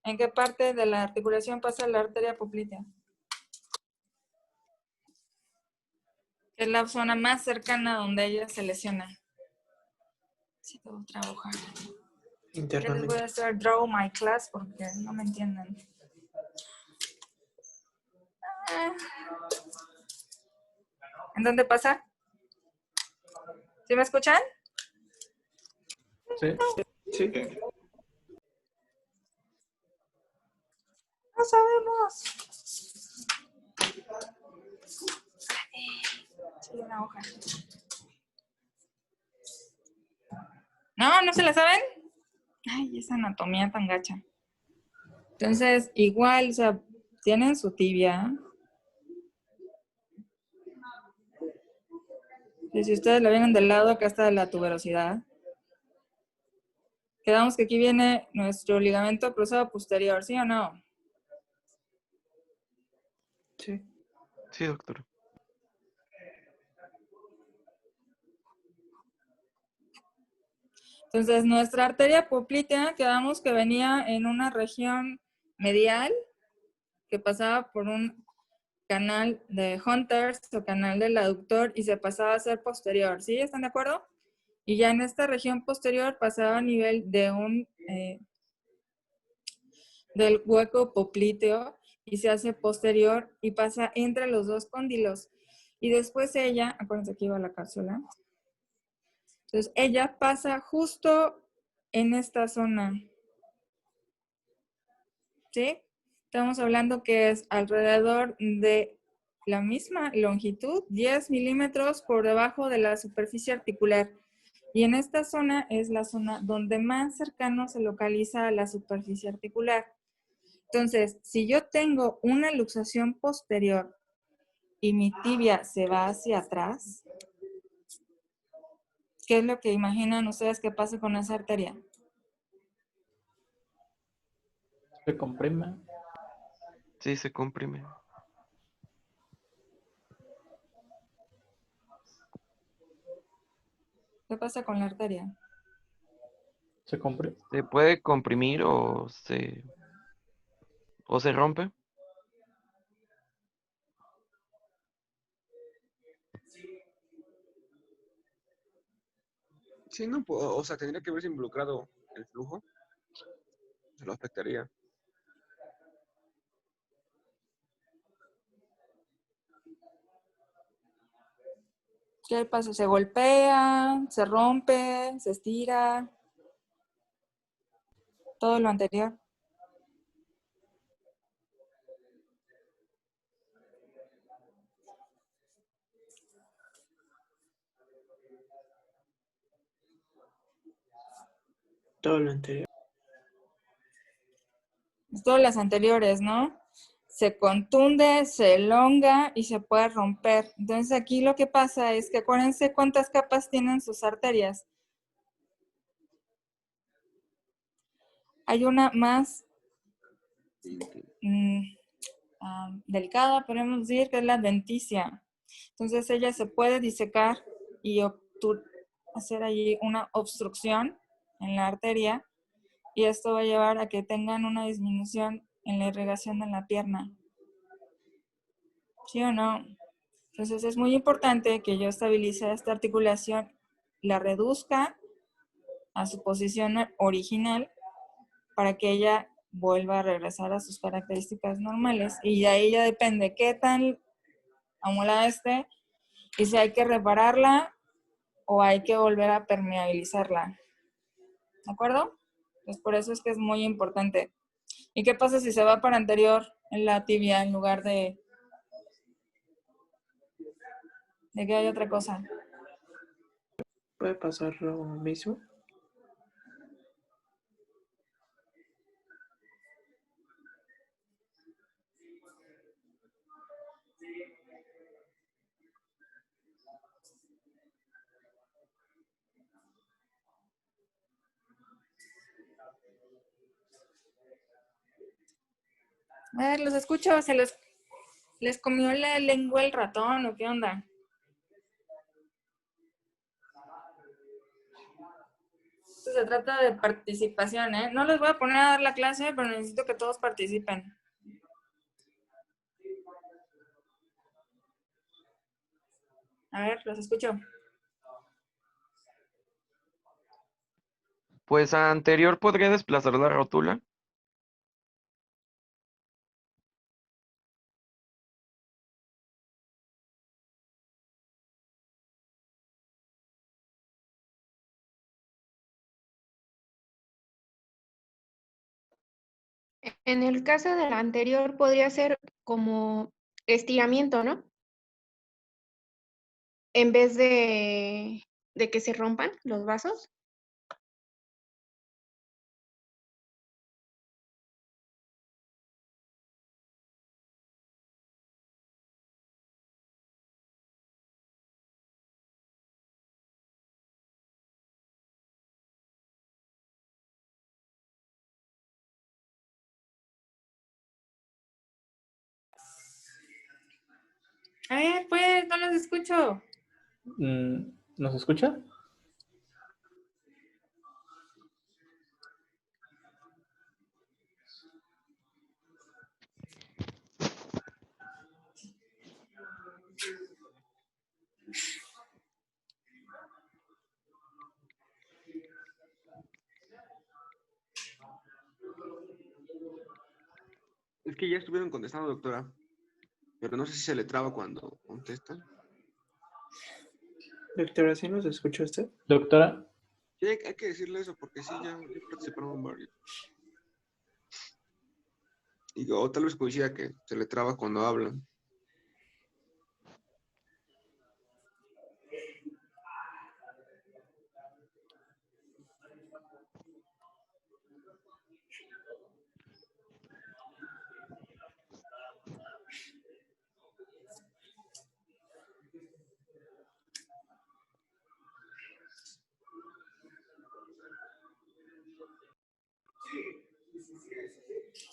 ¿En qué parte de la articulación pasa la arteria poplitea? Es la zona más cercana donde ella se lesiona. Sí, tengo otra aguja. Ya les voy Internamente. a hacer draw my class porque no me entienden. ¿En dónde pasa? ¿Sí me escuchan? Sí. Sí. No sabemos. Sí, una hoja. No, ¿no se la saben? Ay, esa anatomía tan gacha. Entonces, igual, o sea, tienen su tibia. Y si ustedes la vienen del lado, acá está la tuberosidad. Quedamos que aquí viene nuestro ligamento cruzado posterior, ¿sí o no? Sí. Sí, doctor. Entonces, nuestra arteria poplitea, quedamos que venía en una región medial que pasaba por un canal de Hunters o canal del aductor y se pasaba a ser posterior, ¿sí? ¿Están de acuerdo? Y ya en esta región posterior pasaba a nivel de del hueco popliteo y se hace posterior y pasa entre los dos cóndilos. Y después ella, acuérdense que iba la cápsula, entonces ella pasa justo en esta zona, ¿sí? Estamos hablando que es alrededor de la misma longitud, 10 milímetros por debajo de la superficie articular. Y en esta zona es la zona donde más cercano se localiza a la superficie articular. Entonces, si yo tengo una luxación posterior y mi tibia se va hacia atrás, ¿qué es lo que imaginan ustedes que pasa con esa arteria? Se comprime. Sí, se comprime. ¿Qué pasa con la arteria? Se comprime. Se puede comprimir o se rompe. Sí, no, o sea, tendría que verse involucrado el flujo. Se lo afectaría. ¿Qué pasa? ¿Se golpea? ¿Se rompe? ¿Se estira? Todo lo anterior. Todo lo anterior. Todas las anteriores, ¿no? Se contunde, se elonga y se puede romper. Entonces aquí lo que pasa es que acuérdense cuántas capas tienen sus arterias. Hay una más delicada, podemos decir, que es la denticia. Entonces ella se puede disecar y hacer allí una obstrucción en la arteria y esto va a llevar a que tengan una disminución en la irrigación de la pierna. ¿Sí o no? Entonces es muy importante que yo estabilice esta articulación, la reduzca a su posición original para que ella vuelva a regresar a sus características normales. Y de ahí ya depende qué tan amolada esté y si hay que repararla o hay que volver a permeabilizarla. ¿De acuerdo? Pues por eso es que es muy importante. ¿Y qué pasa si se va para anterior en la tibia en lugar de que haya otra cosa? ¿Puede pasar lo mismo? A ver, los escucho, les comió la lengua el ratón o qué onda. Esto se trata de participación, ¿eh? No les voy a poner a dar la clase, pero necesito que todos participen. A ver, los escucho. Pues a anterior podría desplazar la rótula. En el caso del anterior podría ser como estiramiento, ¿no? En vez de que se rompan los vasos. A ver, pues, no los escucho. ¿Nos escucha? Es que ya estuvieron contestando, doctora. Pero no sé si se le traba cuando contestan. Doctora, ¿sí nos escucha usted? Doctora, Sí, hay que decirle eso porque sí, ya participaron varios. O tal vez coincida que se le traba cuando hablan.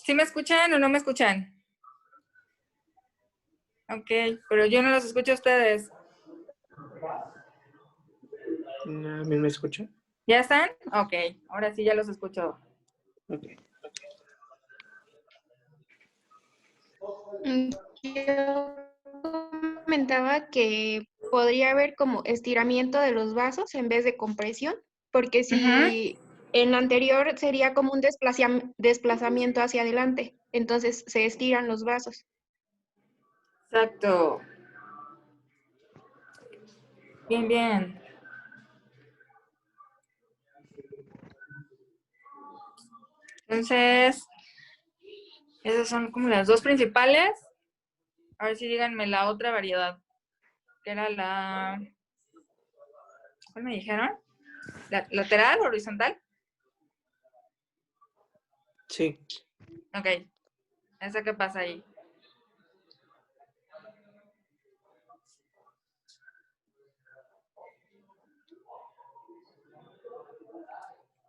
¿Sí me escuchan o no me escuchan? Ok, pero yo no los escucho a ustedes. ¿A mí me escucha? ¿Ya están? Ok, ahora sí ya los escucho. Ok. Yo comentaba que podría haber como estiramiento de los vasos en vez de compresión, porque si en la anterior sería como un desplazamiento hacia adelante, entonces se estiran los vasos. Exacto. Bien, bien. Entonces, esas son como las dos principales. A ver si díganme la otra variedad, que era la... ¿Cuál me dijeron? ¿La lateral o horizontal? Sí. Ok. ¿Esa qué pasa ahí?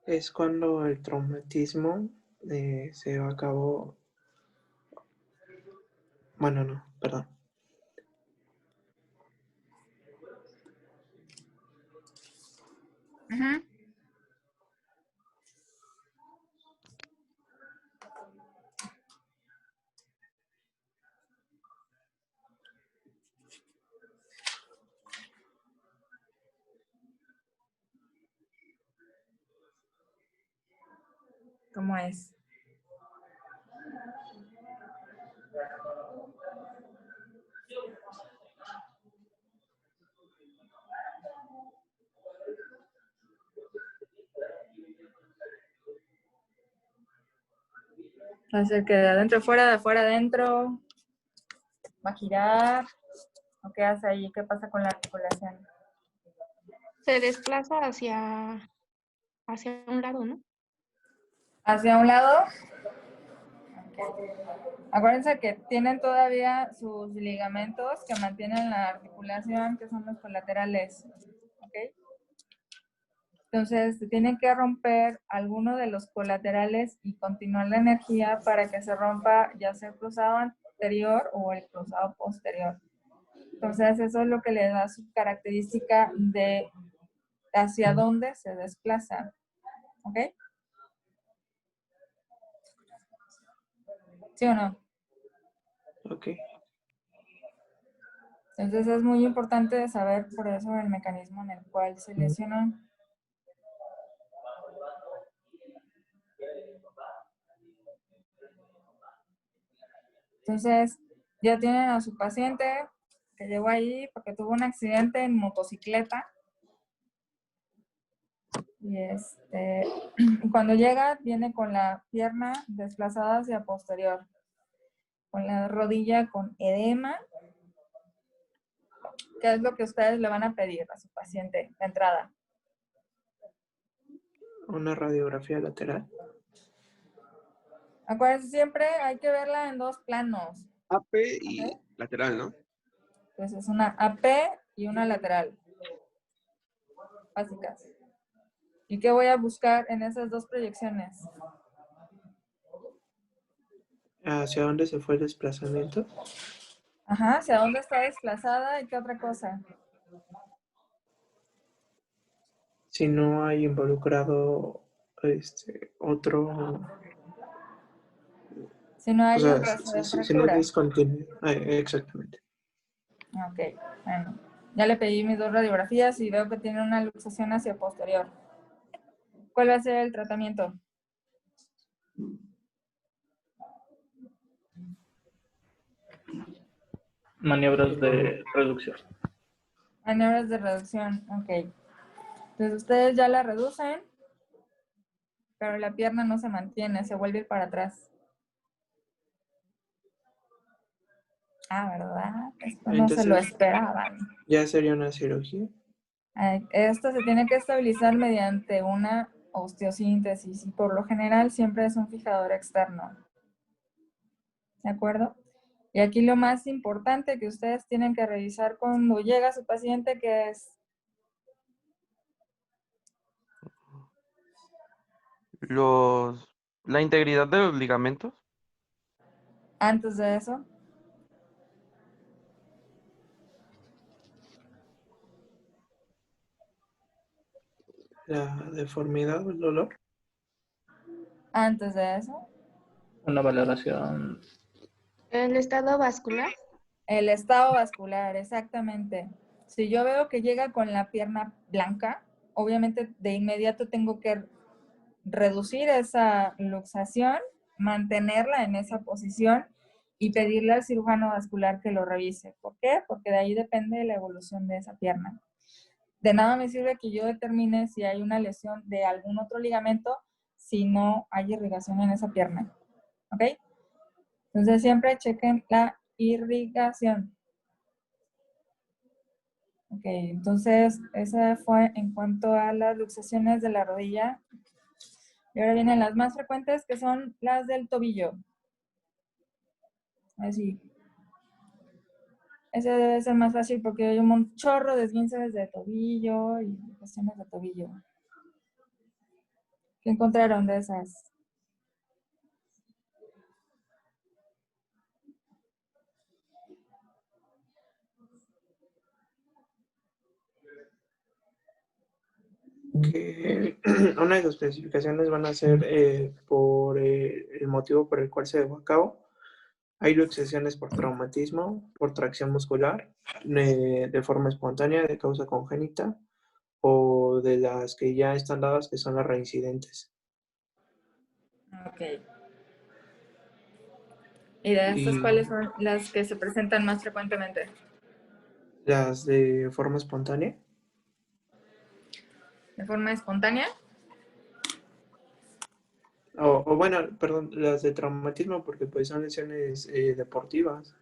Es cuando el traumatismo se lleva a cabo. Bueno, no, perdón. Ujú. ¿Cómo es? Va a ser que de adentro afuera, de afuera adentro. Va a girar. ¿O qué hace ahí? ¿Qué pasa con la articulación? Se desplaza hacia un lado, ¿no? Hacia un lado. Acuérdense que tienen todavía sus ligamentos que mantienen la articulación, que son los colaterales. ¿Ok? Entonces, se tienen que romper alguno de los colaterales y continuar la energía para que se rompa ya sea el cruzado anterior o el cruzado posterior. Entonces, eso es lo que le da su característica de hacia dónde se desplaza. ¿Ok? ¿Sí o no? Ok. Entonces, es muy importante saber por eso el mecanismo en el cual se lesionan. Entonces, ya tienen a su paciente que llegó ahí porque tuvo un accidente en motocicleta. Y cuando llega, viene con la pierna desplazada hacia posterior, con la rodilla con edema, que es lo que ustedes le van a pedir a su paciente de entrada. Una radiografía lateral. Acuérdense, siempre hay que verla en dos planos. AP y ¿Ok? lateral, ¿no? Entonces, una AP y una lateral. Básicas. ¿Y qué voy a buscar en esas dos proyecciones? ¿Hacia dónde se fue el desplazamiento? Ajá, ¿hacia dónde está desplazada y qué otra cosa? Si no hay involucrado otro, Si no o hay un sea, resto de si no es fractura. discontinuo. Exactamente. Ok, bueno. Ya le pedí mis dos radiografías y veo que tiene una luxación hacia posterior. ¿Cuál va a ser el tratamiento? Maniobras de reducción. Maniobras de reducción, ok. Entonces ustedes ya la reducen, pero la pierna no se mantiene, se vuelve para atrás. Ah, ¿verdad? Esto no se lo Entonces, esperaban. ya sería una cirugía. Esto se tiene que estabilizar mediante una osteosíntesis y por lo general siempre es un fijador externo. ¿De acuerdo? Y aquí lo más importante que ustedes tienen que revisar cuando llega su paciente, que es La integridad de los ligamentos. antes de eso, La deformidad o el dolor. antes de eso, Una valoración. El estado vascular. el estado vascular, exactamente. Si yo veo que llega con la pierna blanca, obviamente de inmediato tengo que reducir esa luxación, mantenerla en esa posición y pedirle al cirujano vascular que lo revise. ¿Por qué? Porque de ahí depende la evolución de esa pierna. De nada me sirve que yo determine si hay una lesión de algún otro ligamento si no hay irrigación en esa pierna. ¿Ok? Entonces siempre chequen la irrigación. Ok, entonces esa fue en cuanto a las luxaciones de la rodilla. Y ahora vienen las más frecuentes, que son las del tobillo. Así. Ese debe ser más fácil porque hay un chorro de esguinces de tobillo y cuestiones de tobillo. ¿Qué encontraron de esas? Que una de sus especificaciones van a ser por el motivo por el cual se llevó a cabo. Hay luxaciones por traumatismo, por tracción muscular, de forma espontánea, de causa congénita, o de las que ya están dadas, que son las reincidentes. Ok. ¿Y de estas Y cuáles son las que se presentan más frecuentemente? las de forma espontánea. ¿De forma espontánea? O bueno, perdón, las de traumatismo, porque pues son lesiones deportivas.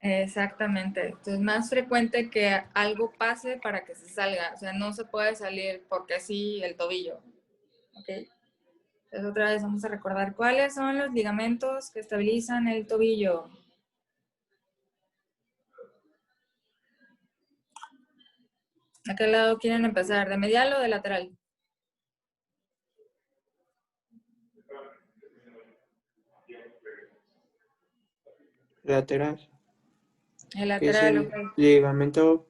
Exactamente. Entonces, más frecuente que algo pase para que se salga. O sea, no se puede salir porque sí el tobillo. ¿Ok? Entonces, otra vez vamos a recordar cuáles son los ligamentos que estabilizan el tobillo. ¿A qué lado quieren empezar? ¿De medial o de lateral? Lateral, El que es lateral, ok. el ligamento,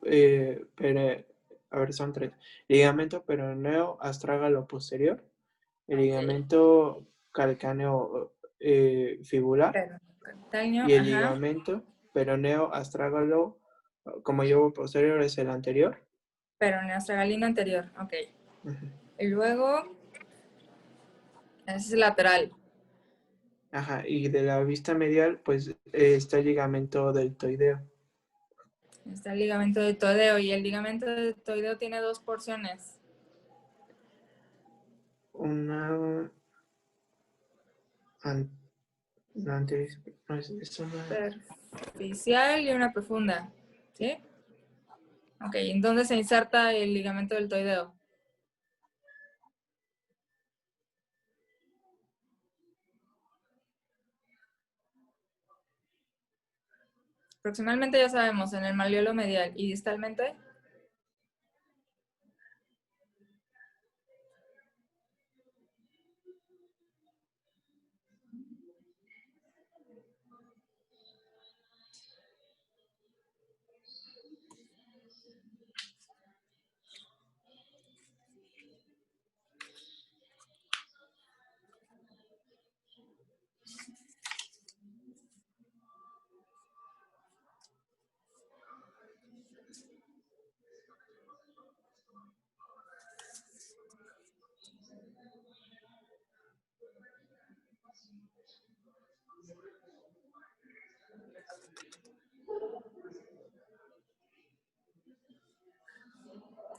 a ver, son tres. Ligamento peroneo astrágalo posterior, el Ok. ligamento calcáneo fibular Pero, calcáneo, y el ajá. ligamento peroneo astrágalo, como yo posterior, es el anterior. Pero neostragalino anterior, ok. Ujú. Y luego, ese es el lateral. Ajá, y de la vista medial, pues está el ligamento deltoideo. Está el ligamento deltoideo y el ligamento deltoideo tiene dos porciones. Una an- la anterior, no es una, Superficial y una profunda. ¿Sí? Ok, ¿en dónde se inserta el ligamento deltoideo? Proximalmente ya sabemos, en el malleolo medial. ¿Y distalmente?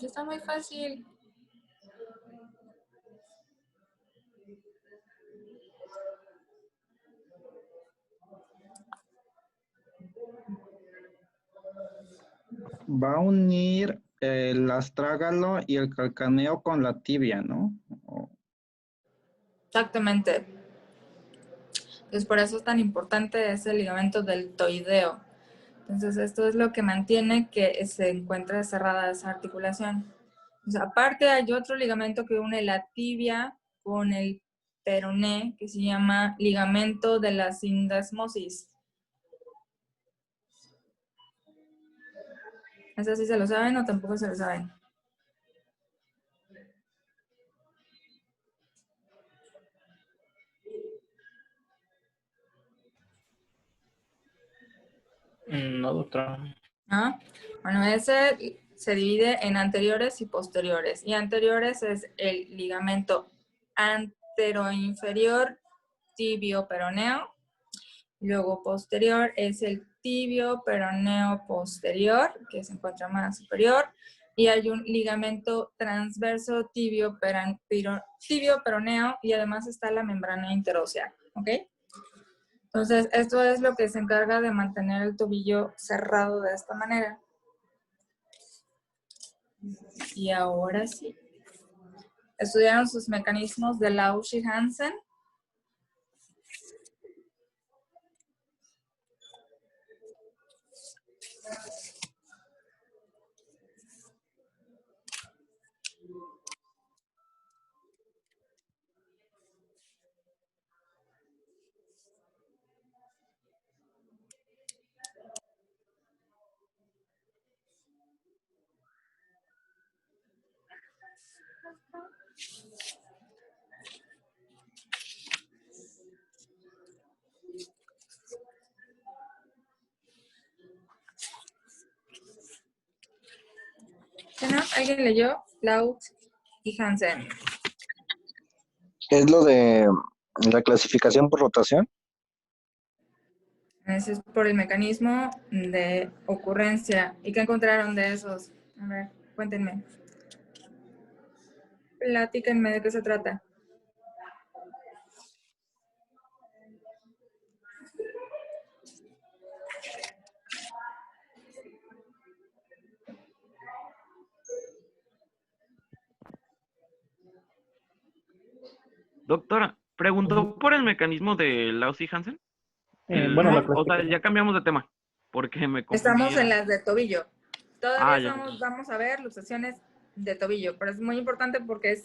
Está muy fácil. Va a unir el astrágalo y el calcáneo con la tibia, ¿no? Exactamente. Entonces, por eso es tan importante ese ligamento deltoideo. Entonces, esto es lo que mantiene que se encuentre cerrada esa articulación. O sea, aparte hay otro ligamento que une la tibia con el peroné, que se llama ligamento de la sindesmosis. ¿Eso sí se lo saben o tampoco se lo saben? No, doctora. ¿Ah? Bueno, ese se divide en anteriores y posteriores. Y anteriores es el ligamento anteroinferior tibio peroneo. Luego posterior es el tibio peroneo posterior, que se encuentra más superior. Y hay un ligamento transverso tibio peroneo y además está la membrana interósea. ¿Ok? Entonces, esto es lo que se encarga de mantener el tobillo cerrado de esta manera. Y ahora sí. ¿Estudiaron sus mecanismos de Lausch y Hansen? ¿Sí, no? ¿Alguien leyó? Lausch y Hansen. Es lo de La clasificación por rotación. Ese es por el mecanismo de ocurrencia. ¿Y qué encontraron de esos? A ver, cuéntenme. Platíquenme de qué se trata. Doctora, preguntó por el mecanismo de Lausi Hansen. Bueno, la O sea, clasificación. ya cambiamos de tema, porque me Estamos en confundía. las de tobillo. Todavía Ya. vamos a ver luxaciones de tobillo, pero es muy importante porque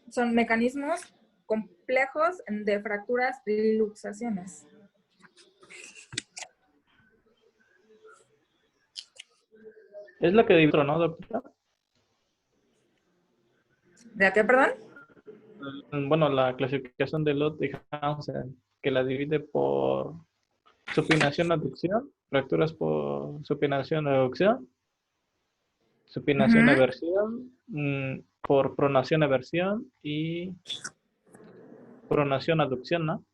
son mecanismos complejos de fracturas y luxaciones. Es la que dijo, ¿no, doctora? ¿De qué, perdón? Bueno, la clasificación de Lott y Hansen, que la divide por supinación-aducción, fracturas por supinación-aducción, supinación-eversión, por pronación-eversión y pronación-aducción, ¿no?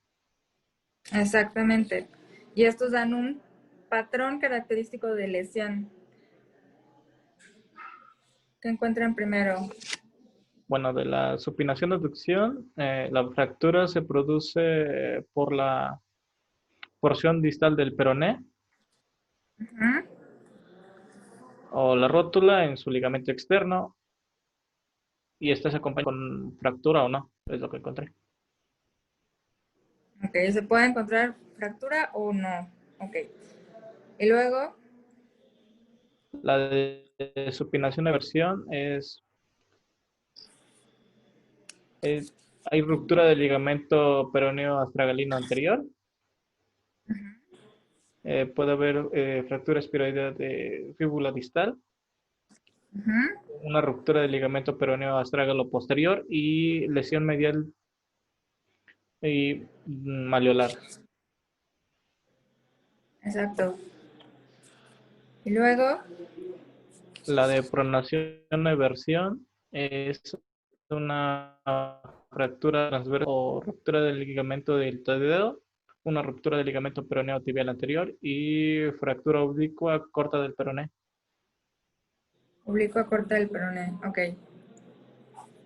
Exactamente. Y estos dan un patrón característico de lesión. ¿Qué encuentran primero? Bueno, de la supinación-aducción, la fractura se produce por la porción distal del peroné Ujú. o la rótula en su ligamento externo, y esta se acompaña con fractura o no, es lo que encontré. Ok, ¿se puede encontrar fractura o no? Ok. Y luego, La de supinación-eversión hay ruptura del ligamento peroneo astragalino anterior. Puede haber fractura espiroidea de fíbula distal, una ruptura del ligamento peroneo astrágalo posterior y lesión medial y malleolar. exacto. Y luego, La de pronación-eversión es una fractura transversa o ruptura del ligamento del dedo, una ruptura del ligamento peroneo tibial anterior y fractura oblicua corta del peroné. oblicua corta del peroné. Ok.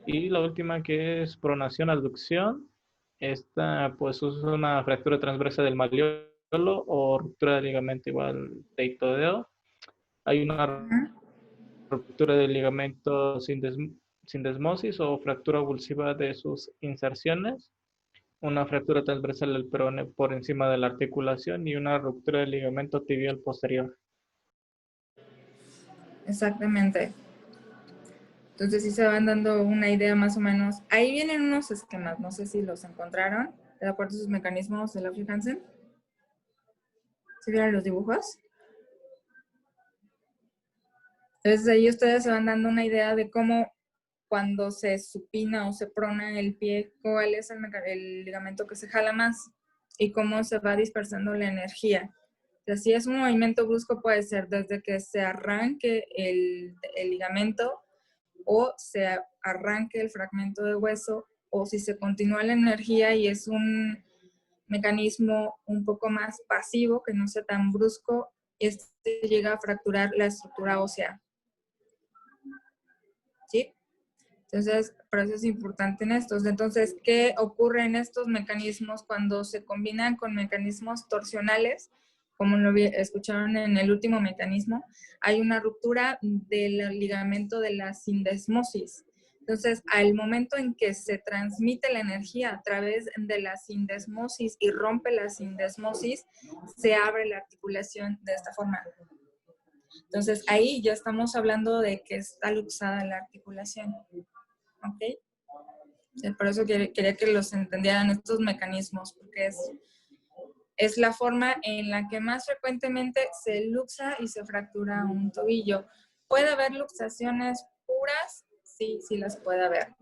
Y la última, que es pronación-abducción, esta pues es una fractura transversa del malleolo o ruptura del ligamento igual teito dedo. Hay una ruptura del ligamento sin desmosis o fractura avulsiva de sus inserciones, una fractura transversal del peroné por encima de la articulación y una ruptura del ligamento tibial posterior. Exactamente. Entonces sí se van dando una idea más o menos. Ahí vienen unos esquemas, no sé si los encontraron, de acuerdo a sus mecanismos de Lausi Hansen. ¿Sí vieron los dibujos? Entonces ahí ustedes se van dando una idea de cómo cuando se supina o se prona el pie, cuál es el ligamento que se jala más y cómo se va dispersando la energía. O sea, si es un movimiento brusco, puede ser desde que se arranque el ligamento o se arranque el fragmento de hueso, o si se continúa la energía y es un mecanismo un poco más pasivo, que no sea tan brusco, este llega a fracturar la estructura ósea. ¿Sí? Entonces, por eso es importante en estos. Entonces, ¿qué ocurre en estos mecanismos cuando se combinan con mecanismos torsionales? Como lo escucharon en el último mecanismo, hay una ruptura del ligamento de la sindesmosis. Entonces, al momento en que se transmite la energía a través de la sindesmosis y rompe la sindesmosis, se abre la articulación de esta forma. Entonces, ahí ya estamos hablando de que está luxada la articulación. ¿Ok? Por eso quería que los entendieran estos mecanismos, porque es la forma en la que más frecuentemente se luxa y se fractura un tobillo. ¿Puede haber luxaciones puras? Sí, sí las puede haber.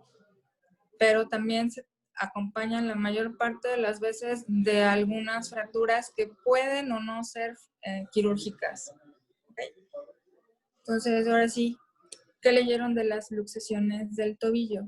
Pero también se acompañan la mayor parte de las veces de algunas fracturas que pueden o no ser quirúrgicas. ¿Okay? Entonces, ahora sí, ¿qué leyeron de las luxaciones del tobillo?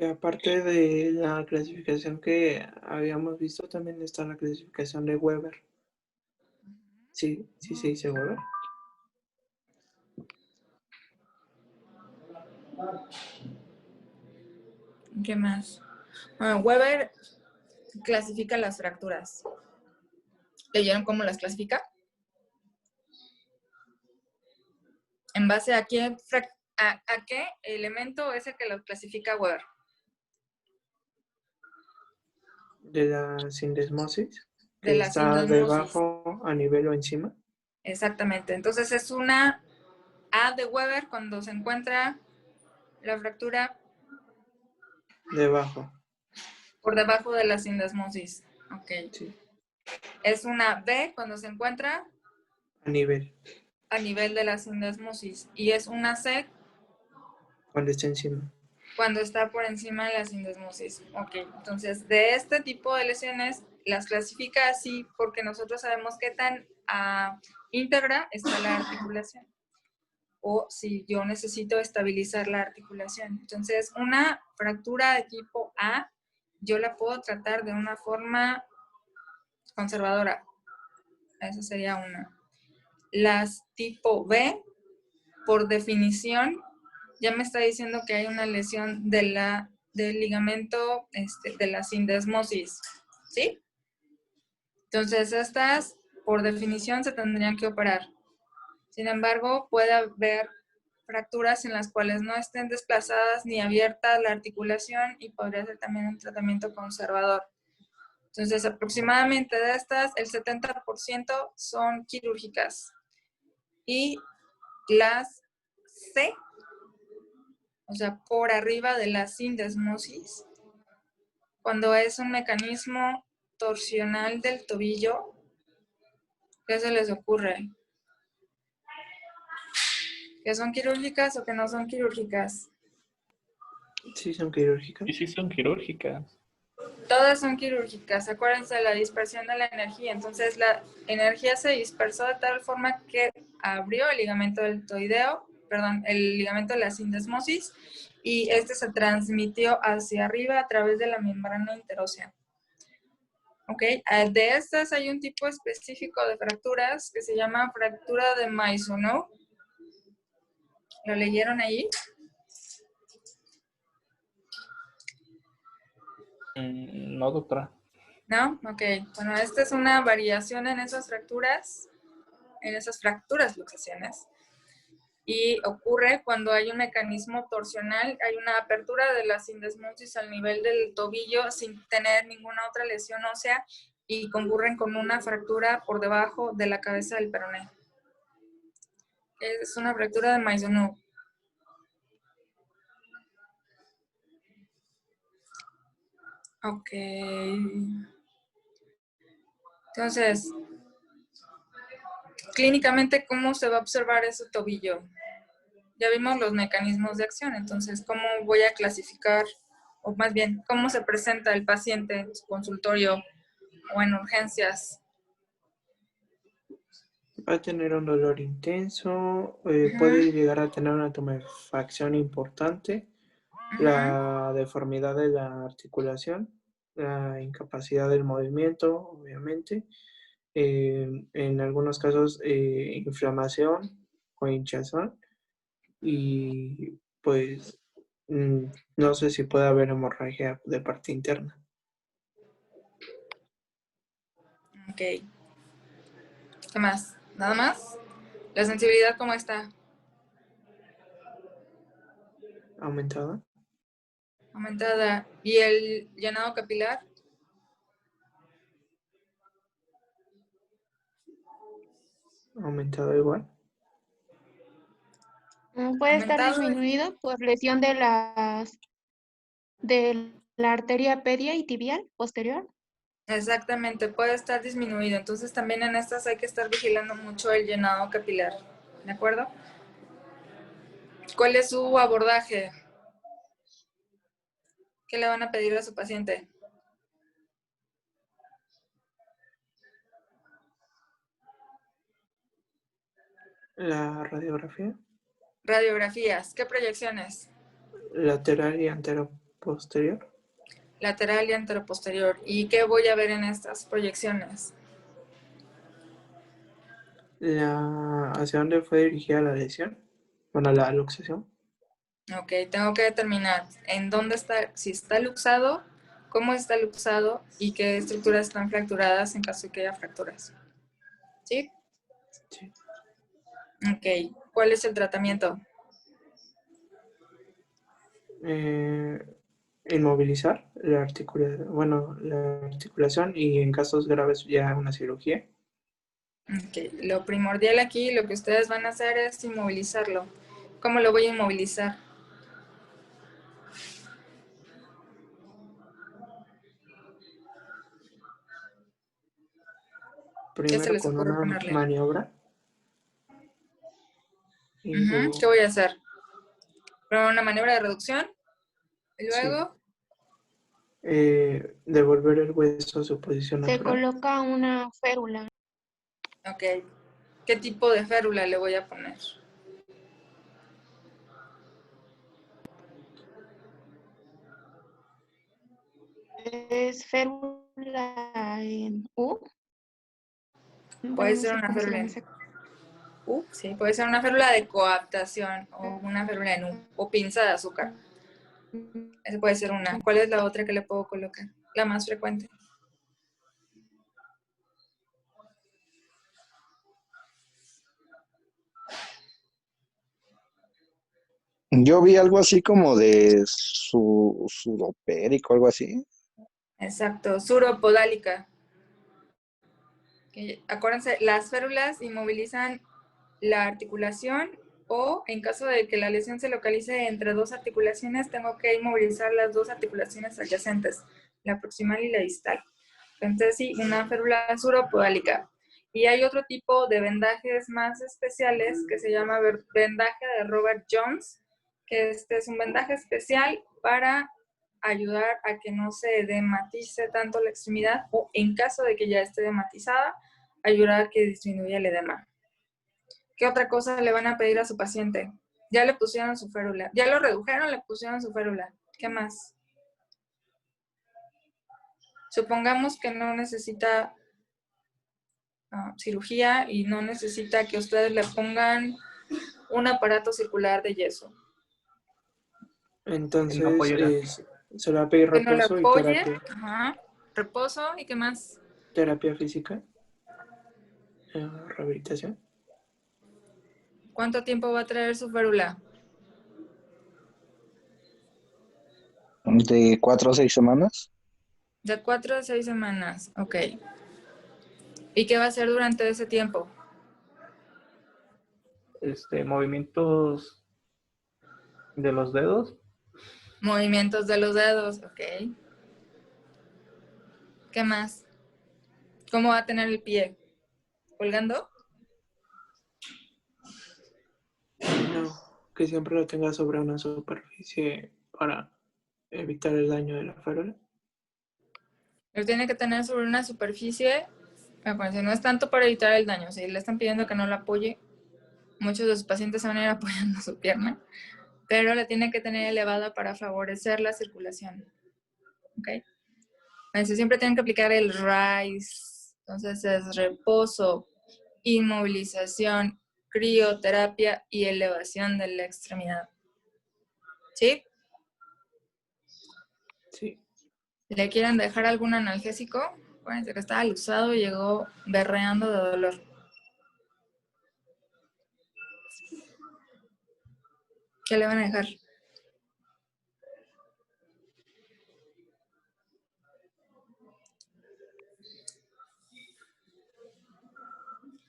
Que aparte de la clasificación que habíamos visto, también está la clasificación de Weber. Sí, sí se dice Weber. ¿Qué más? Bueno, Weber clasifica las fracturas. ¿Leyeron cómo las clasifica? ¿En base a qué, a qué elemento es el que lo clasifica Weber? De la sindesmosis, De que la está sindesmosis. debajo, a nivel o encima. Exactamente. Entonces es una A de Weber cuando se encuentra la fractura Debajo, por debajo de la sindesmosis. Ok. sí, Es una B cuando se encuentra a nivel, a nivel de la sindesmosis. Y es una C cuando está encima. cuando está por encima de la sindesmosis. Ok. Entonces, de este tipo de lesiones las clasifica así porque nosotros sabemos qué tan íntegra está la articulación. O si yo necesito estabilizar la articulación. Entonces, una fractura de tipo A, yo la puedo tratar de una forma conservadora. Esa sería una. Las tipo B, por definición, ya me está diciendo que hay una lesión del ligamento de la sindesmosis. ¿Sí? Entonces, estas, por definición, se tendrían que operar. Sin embargo, puede haber fracturas en las cuales no estén desplazadas ni abierta la articulación y podría ser también un tratamiento conservador. Entonces, aproximadamente de estas, el 70% son quirúrgicas. Y las C, o sea, por arriba de la sindesmosis, cuando es un mecanismo torsional del tobillo, ¿qué se les ocurre? ¿Que son quirúrgicas o que no son quirúrgicas? Sí, son quirúrgicas. Y sí son quirúrgicas. Todas son quirúrgicas. Acuérdense de la dispersión de la energía. Entonces, la energía se dispersó de tal forma que abrió el ligamento deltoideo, perdón, el ligamento de la sindesmosis, y este se transmitió hacia arriba a través de la membrana interósea. ¿Ok? De estas hay un tipo específico de fracturas que se llama fractura de Maisonneuve. ¿Lo leyeron ahí? No, doctora. ¿No? Ok. Bueno, esta es una variación en esas fracturas luxaciones. Y ocurre cuando hay un mecanismo torsional, hay una apertura de la sindesmosis al nivel del tobillo sin tener ninguna otra lesión ósea y concurren con una fractura por debajo de la cabeza del peroné. Es una fractura de Maisonneuve. Ok. Entonces, clínicamente, ¿cómo se va a observar ese tobillo? Ya vimos los mecanismos de acción, entonces, ¿cómo voy a clasificar, o más bien, cómo se presenta el paciente en su consultorio o en urgencias? Va a tener un dolor intenso, puede llegar a tener una tumefacción importante, la deformidad de la articulación, la incapacidad del movimiento, obviamente, en algunos casos inflamación o hinchazón, y pues no sé si puede haber hemorragia de parte interna. Ok. ¿Qué más? ¿Nada más? ¿La sensibilidad cómo está? ¿Aumentada? Aumentada. ¿Y el llenado capilar? ¿Aumentada igual? Puede estar Aumentado. disminuido por lesión de la arteria pedia y tibial posterior. Exactamente, puede estar disminuido. Entonces también en estas hay que estar vigilando mucho el llenado capilar. ¿De acuerdo? ¿Cuál es su abordaje? ¿Qué le van a pedir a su paciente? La radiografía Radiografías. ¿Qué proyecciones? lateral y antero posterior. Lateral y anteroposterior. ¿Y qué voy a ver en estas proyecciones? ¿Hacia dónde fue dirigida la lesión? Bueno, la luxación. Ok, tengo que determinar en dónde está, si está luxado, cómo está luxado y qué estructuras están fracturadas en caso de que haya fracturas. ¿Sí? Sí. Ok, ¿cuál es el tratamiento? Inmovilizar la articulación y en casos graves ya una cirugía. Ok, lo primordial aquí, lo que ustedes van a hacer es inmovilizarlo. ¿Cómo lo voy a inmovilizar? ¿Qué se Primero les con ocurre una ponerle? maniobra. Y luego, ¿Qué voy a hacer? Primero una maniobra de reducción y sí, luego, devolver el hueso a su posición Se natural. coloca una férula. ok, ¿qué tipo de férula le voy a poner? Es férula en U. Puede Bueno, no ser sé una cómo se férula llama en esa. sí, puede ser una férula de coaptación o una férula en U o pinza de azúcar. Esa puede ser una. ¿Cuál es la otra que le puedo colocar? La más frecuente. Yo vi algo así como de sudopérico, algo así. Exacto, suropodálica. Acuérdense, las férulas inmovilizan la articulación o en caso de que la lesión se localice entre dos articulaciones, tengo que inmovilizar las dos articulaciones adyacentes, la proximal y la distal. Entonces sí, una férula suropodálica. Y hay otro tipo de vendajes más especiales que se llama vendaje de Robert Jones, que este es un vendaje especial para ayudar a que no se edematice tanto la extremidad o en caso de que ya esté edematizada, ayudar a que disminuya el edema. ¿Qué otra cosa le van a pedir a su paciente? Ya le pusieron su férula. Ya lo redujeron, le pusieron su férula. ¿Qué más? Supongamos que no necesita cirugía y no necesita que ustedes le pongan un aparato circular de yeso. Entonces, apoyo ya. se le va a pedir Que no le reposo y apoye. Ajá. Reposo y qué más. terapia física, rehabilitación. ¿Cuánto tiempo va a traer su férula? De 4 a 6 semanas. De 4 a 6 semanas. Ok. ¿Y qué va a hacer durante ese tiempo? Movimientos de los dedos. Movimientos de los dedos. Ok. ¿Qué más? ¿Cómo va a tener el pie? ¿Colgando? No, que siempre lo tenga sobre una superficie para evitar el daño de la férula. Lo tiene que tener sobre una superficie. Acuérdense, no es tanto para evitar el daño. Si le están pidiendo que no la apoye, muchos de sus pacientes se van a ir apoyando su pierna, pero la tiene que tener elevada para favorecer la circulación. ¿Ok? Entonces, siempre tienen que aplicar el RICE. Entonces es reposo, inmovilización, crioterapia y elevación de la extremidad. ¿Sí? Sí. ¿Le quieren dejar algún analgésico? Acuérdense que estaba luxado y llegó berreando de dolor. ¿Qué le van a dejar?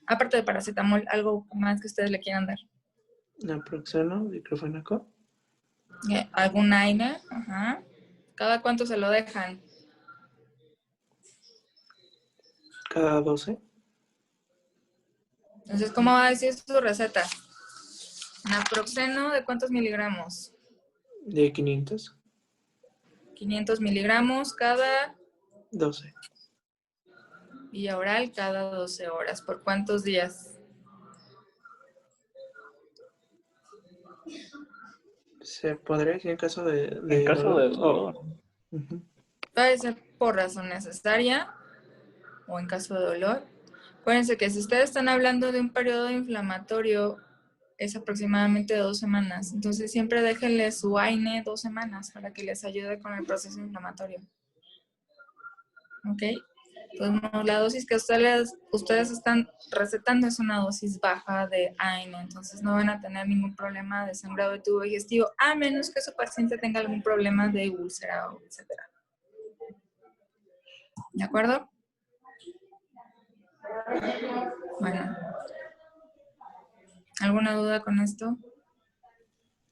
Aparte de paracetamol, algo más que ustedes le quieran dar. Naproxeno, diclofenaco, ¿Algún AINE? Ajá. ¿Cada cuánto se lo dejan? cada 12. Entonces, ¿cómo va a decir su receta? Naproxeno, ¿de cuántos miligramos? De 500, 500 miligramos cada 12. vía oral cada 12 horas. ¿Por cuántos días? Se podría decir en caso En caso de dolor. Ujú. Puede ser por razón necesaria o en caso de dolor. Acuérdense que si ustedes están hablando de un periodo inflamatorio, es aproximadamente 2 semanas. Entonces siempre déjenle su AINE 2 semanas para que les ayude con el proceso inflamatorio. ¿Ok? Entonces, la dosis que ustedes están recetando es una dosis baja de AINE, entonces no van a tener ningún problema de sangrado de tubo digestivo, a menos que su paciente tenga algún problema de úlcera, etc. ¿De acuerdo? Bueno. ¿Alguna duda con esto?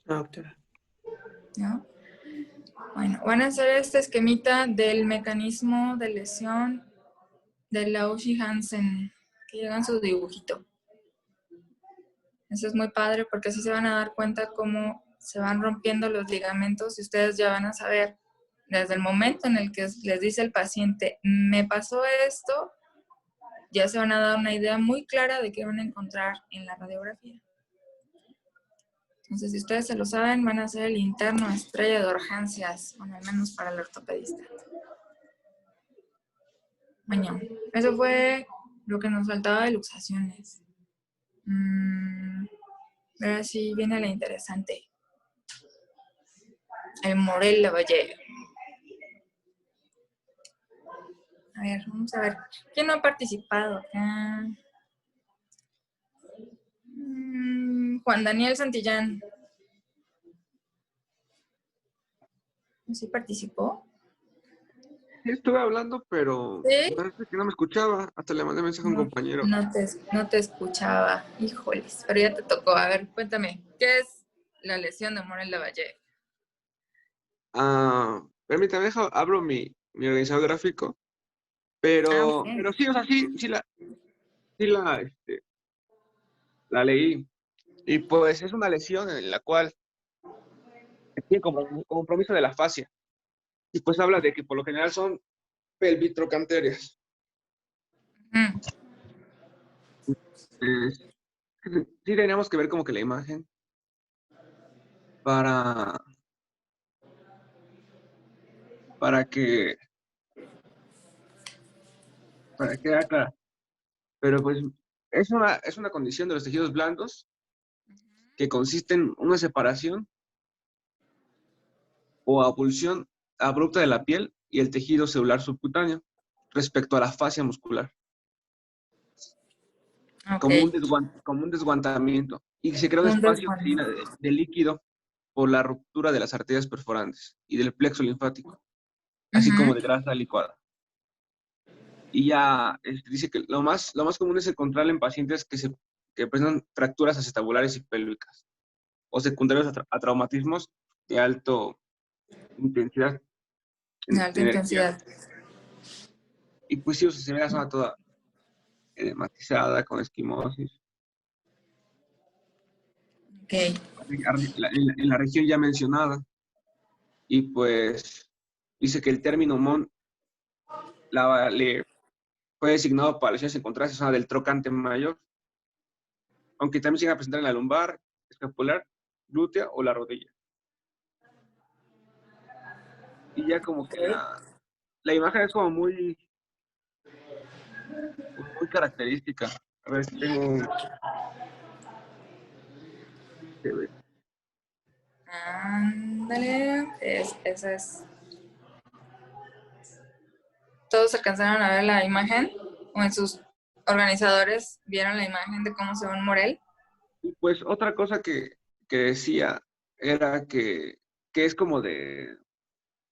No, doctora. ¿No? Bueno, van a hacer este esquemita del mecanismo de lesión de la Auchi-Hansen, que llega en su dibujito. Eso es muy padre porque así se van a dar cuenta cómo se van rompiendo los ligamentos y ustedes ya van a saber desde el momento en el que les dice el paciente, me pasó esto, ya se van a dar una idea muy clara de qué van a encontrar en la radiografía. Entonces, si ustedes se lo saben, van a ser el interno estrella de urgencias, bueno, al menos para el ortopedista. Bueno, eso fue lo que nos faltaba de luxaciones. Ahora sí viene la interesante. El Morel Lavalle. A ver, vamos a ver. ¿Quién no ha participado acá? Juan Daniel Santillán. ¿Sí participó? Sí, estuve hablando, pero ¿Sí? parece que no me escuchaba. Hasta le mandé mensaje a un compañero. No te escuchaba. Híjoles, pero ya te tocó. A ver, cuéntame. ¿Qué es la lesión de Morel Lavalle? Permítame, abro mi organizador gráfico. Pero Okay. sí, o sea, la leí. Y pues es una lesión en la cual tiene compromiso de la fascia. Y pues habla de que por lo general son pelvitrocanterias. Sí tenemos que ver como que la imagen para que quede clara. Pero pues es una condición de los tejidos blandos que consiste en una separación o avulsión abrupta de la piel y el tejido celular subcutáneo respecto a la fascia muscular. Okay. Como un desguantamiento. Y se crea un espacio que se llena de líquido por la ruptura de las arterias perforantes y del plexo linfático, así como de grasa licuada. Y ya dice que lo más común es encontrarla en pacientes que presentan fracturas acetabulares y pélvicas o secundarios a traumatismos de alta intensidad. De alta intensidad. Y pues sí, se ve la zona toda edematizada con esquimosis. Okay. En la región ya mencionada. Y pues dice que el término MON le fue designado para lesiones encontradas en zona del trocante mayor, aunque también se llega a presentar en la lumbar, escapular, glútea o la rodilla. Y ya como que la imagen es como muy característica. A ver si tengo Ándale, esa es. ¿Todos alcanzaron a ver la imagen? ¿O en sus organizadores vieron la imagen de cómo se ve un Morel? Y pues otra cosa que decía era que es como que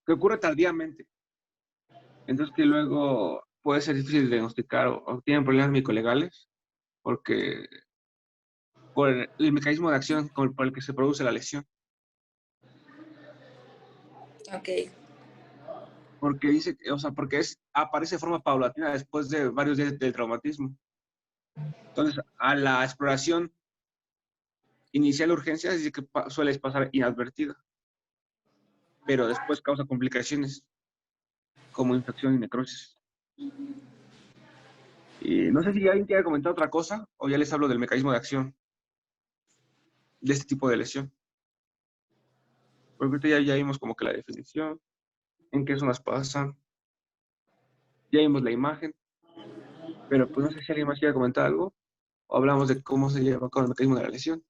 ocurre tardíamente. Entonces que luego puede ser difícil de diagnosticar o tienen problemas micolegales porque por el mecanismo de acción por el que se produce la lesión. Ok. Porque dice, o sea, porque aparece de forma paulatina después de varios días del traumatismo. Entonces, a la exploración inicial de urgencias dice que suele pasar inadvertida, pero después causa complicaciones como infección y necrosis. Y no sé si alguien quiere comentar otra cosa o ya les hablo del mecanismo de acción de este tipo de lesión. Porque ahorita ya vimos como que la definición, en qué zonas pasan, ya vimos la imagen, pero pues no sé si alguien más quiere comentar algo, o hablamos de cómo se lleva a cabo el mecanismo de la lesión.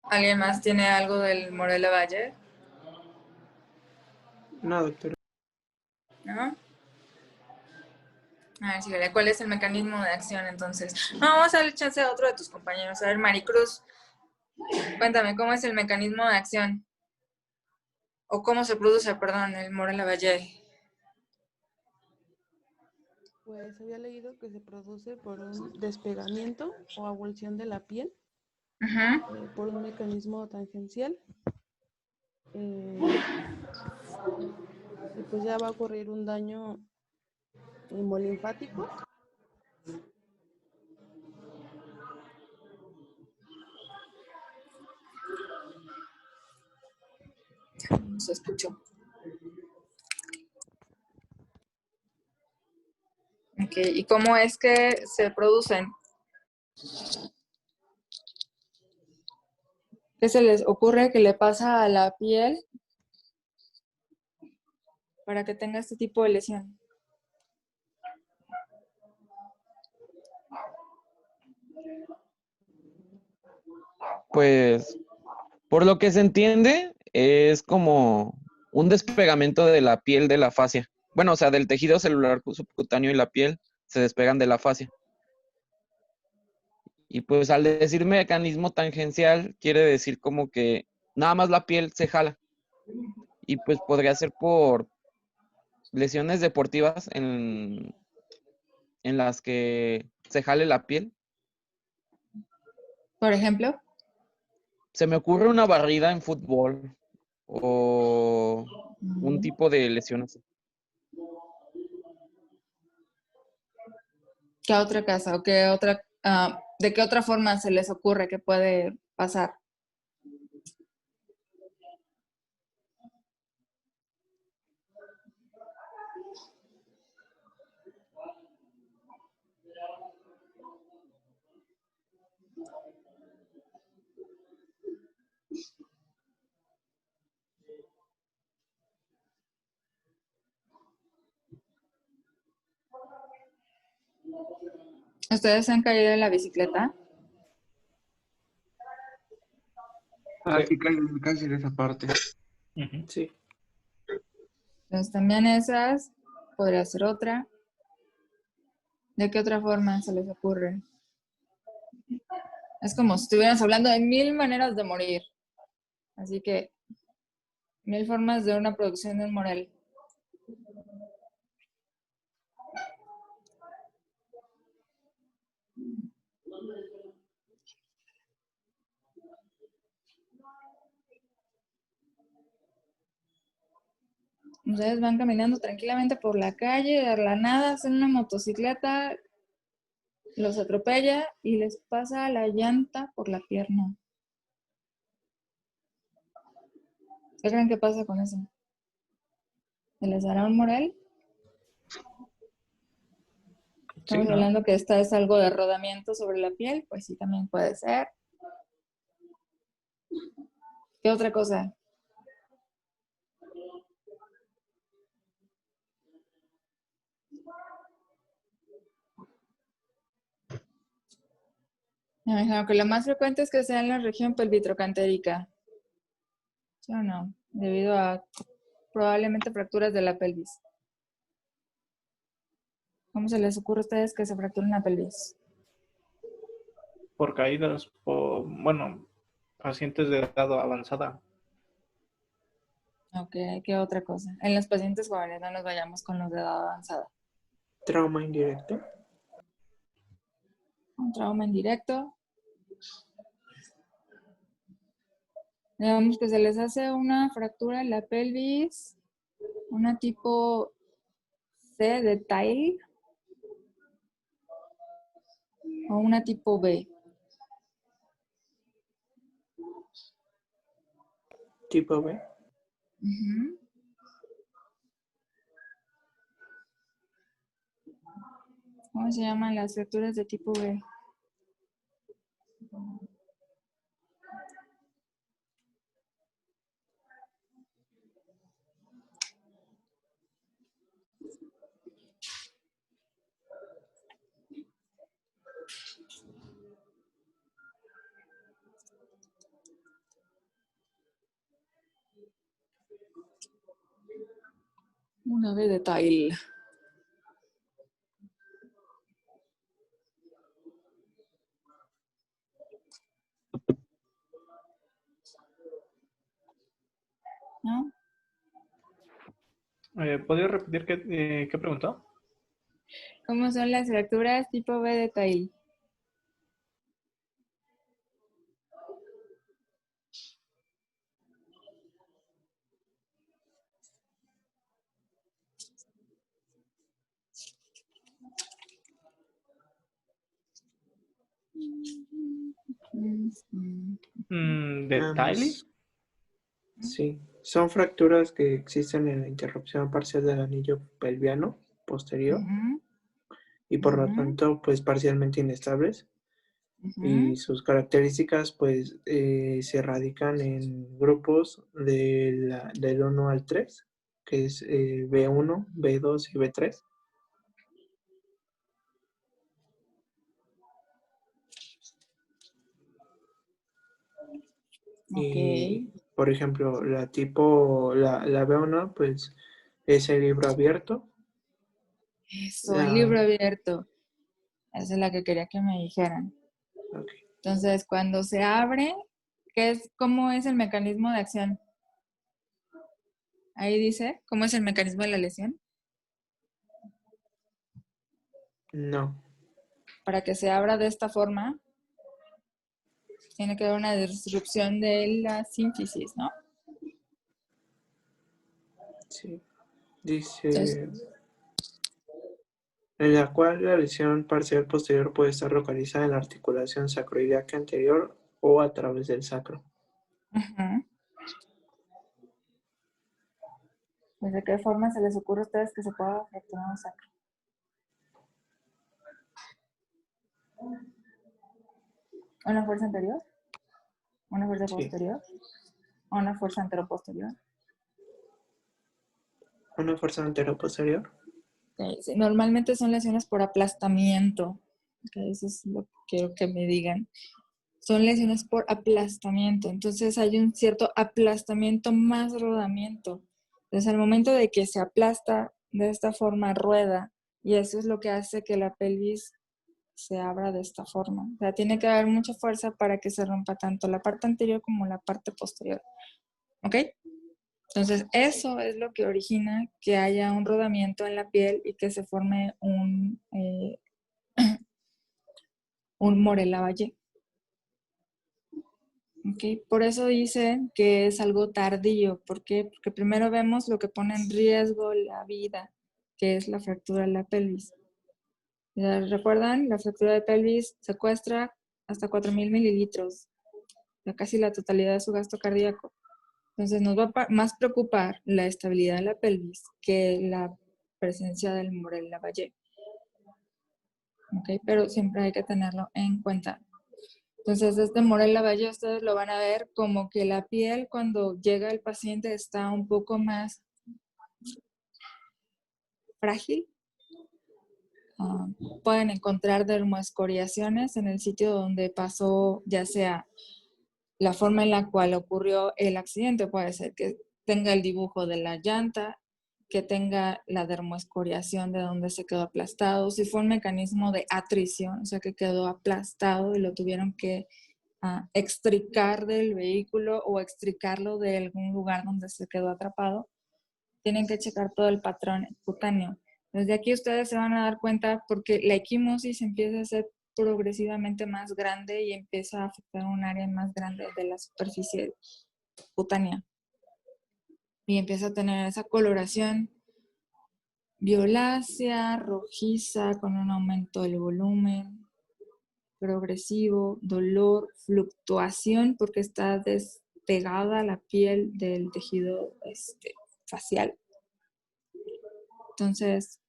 ¿Alguien más tiene algo del Morel-Valle? No, doctora. ¿No? A ver, síguele. ¿Cuál es el mecanismo de acción entonces? No, vamos a darle chance a otro de tus compañeros. A ver, Maricruz, cuéntame, ¿cómo es el mecanismo de acción? ¿O cómo se produce, perdón, el Morel-Valle? Pues había leído que se produce por un despegamiento o abulsión de la piel, por un mecanismo tangencial, y pues ya va a ocurrir un daño hemolinfático. No se escuchó. Ok, ¿y cómo es que se producen? ¿Qué se les ocurre que le pasa a la piel para que tenga este tipo de lesión? Pues, por lo que se entiende, es como un despegamento de la piel de la fascia. Bueno, o sea, del tejido celular subcutáneo y la piel se despegan de la fascia. Y pues al decir mecanismo tangencial, quiere decir como que nada más la piel se jala. Y pues podría ser por lesiones deportivas en las que se jale la piel. Por ejemplo. Se me ocurre una barrida en fútbol o un tipo de lesión así. ¿Qué otra cosa o qué otra, de qué otra forma se les ocurre que puede pasar? ¿Ustedes se han caído en la bicicleta? Ah, sí, casi de esa parte. Sí. Entonces también esas, podría ser otra. ¿De qué otra forma se les ocurre? Es como si estuviéramos hablando de 1000 maneras de morir. Así que 1000 formas de una producción de un Morel. Ustedes van caminando tranquilamente por la calle, de la nada hacen una motocicleta, los atropella y les pasa la llanta por la pierna. ¿Qué creen que pasa con eso? ¿Se les hará un Morel? Estamos hablando que esta es algo de rodamiento sobre la piel, pues sí, también puede ser. ¿Qué otra cosa? Me imagino que lo más frecuente es que sea en la región pelvitrocantérica. ¿Sí o no? Debido a probablemente fracturas de la pelvis. ¿Cómo se les ocurre a ustedes que se fracturen la pelvis? Por caídas, bueno, pacientes de edad avanzada. Ok, ¿qué otra cosa? En los pacientes jóvenes, no nos vayamos con los de edad avanzada. Trauma indirecto. Un trauma indirecto. Digamos que se les hace una fractura en la pelvis, una tipo C de Tile o una tipo B. Tipo B. ¿Cómo se llaman las fracturas de tipo B? 9 de Tile. ¿No? ¿Podría repetir qué preguntó? ¿Cómo son las fracturas tipo B de Tile? ¿De Tiley? Sí, son fracturas que existen en la interrupción parcial del anillo pelviano posterior y por lo tanto pues parcialmente inestables y sus características pues se radican en grupos del 1 al 3 que es B1, B2 y B3. Y, por ejemplo, la B1, pues, es el libro abierto. Eso, el libro abierto. Esa es la que quería que me dijeran. Okay. Entonces, cuando se abre, ¿cómo es el mecanismo de acción? Ahí dice, ¿cómo es el mecanismo de la lesión? No. Para que se abra de esta forma, tiene que haber una disrupción de la sínfisis, ¿no? Sí. Dice, Entonces, en la cual la lesión parcial posterior puede estar localizada en la articulación sacroiliaca anterior o a través del sacro. pues, ¿de qué forma se les ocurre a ustedes que se pueda fracturar un sacro? ¿Una fuerza anterior? ¿Una fuerza posterior? ¿O una fuerza anteroposterior? ¿Una fuerza anteroposterior? Sí, normalmente son lesiones por aplastamiento. Eso es lo que quiero que me digan. Son lesiones por aplastamiento. Entonces hay un cierto aplastamiento más rodamiento. Entonces al momento de que se aplasta de esta forma, rueda. Y eso es lo que hace que la pelvis se abra de esta forma. O sea, tiene que haber mucha fuerza para que se rompa tanto la parte anterior como la parte posterior. ¿Ok? Entonces, eso es lo que origina que haya un rodamiento en la piel y que se forme un Morel-Lavallée. ¿Okay? Por eso dicen que es algo tardío. ¿Por qué? Porque primero vemos lo que pone en riesgo la vida, que es la fractura de la pelvis. ¿Ya recuerdan? La fractura de pelvis secuestra hasta 4,000 mililitros, casi la totalidad de su gasto cardíaco. Entonces nos va a más preocupar la estabilidad de la pelvis que la presencia del Morel-Lavallée. ¿Okay? Pero siempre hay que tenerlo en cuenta. Entonces este Morel-Lavallée ustedes lo van a ver como que la piel cuando llega el paciente está un poco más frágil. Pueden encontrar dermoescoriaciones en el sitio donde pasó ya sea la forma en la cual ocurrió el accidente. Puede ser que tenga el dibujo de la llanta, que tenga la dermoescoriación de donde se quedó aplastado. Si fue un mecanismo de atrición, o sea que quedó aplastado y lo tuvieron que extricar del vehículo o extricarlo de algún lugar donde se quedó atrapado, tienen que checar todo el patrón cutáneo. Desde aquí ustedes se van a dar cuenta porque la equimosis empieza a ser progresivamente más grande y empieza a afectar un área más grande de la superficie cutánea. Y empieza a tener esa coloración violácea, rojiza, con un aumento del volumen, progresivo, dolor, fluctuación, porque está despegada la piel del tejido facial. Entonces,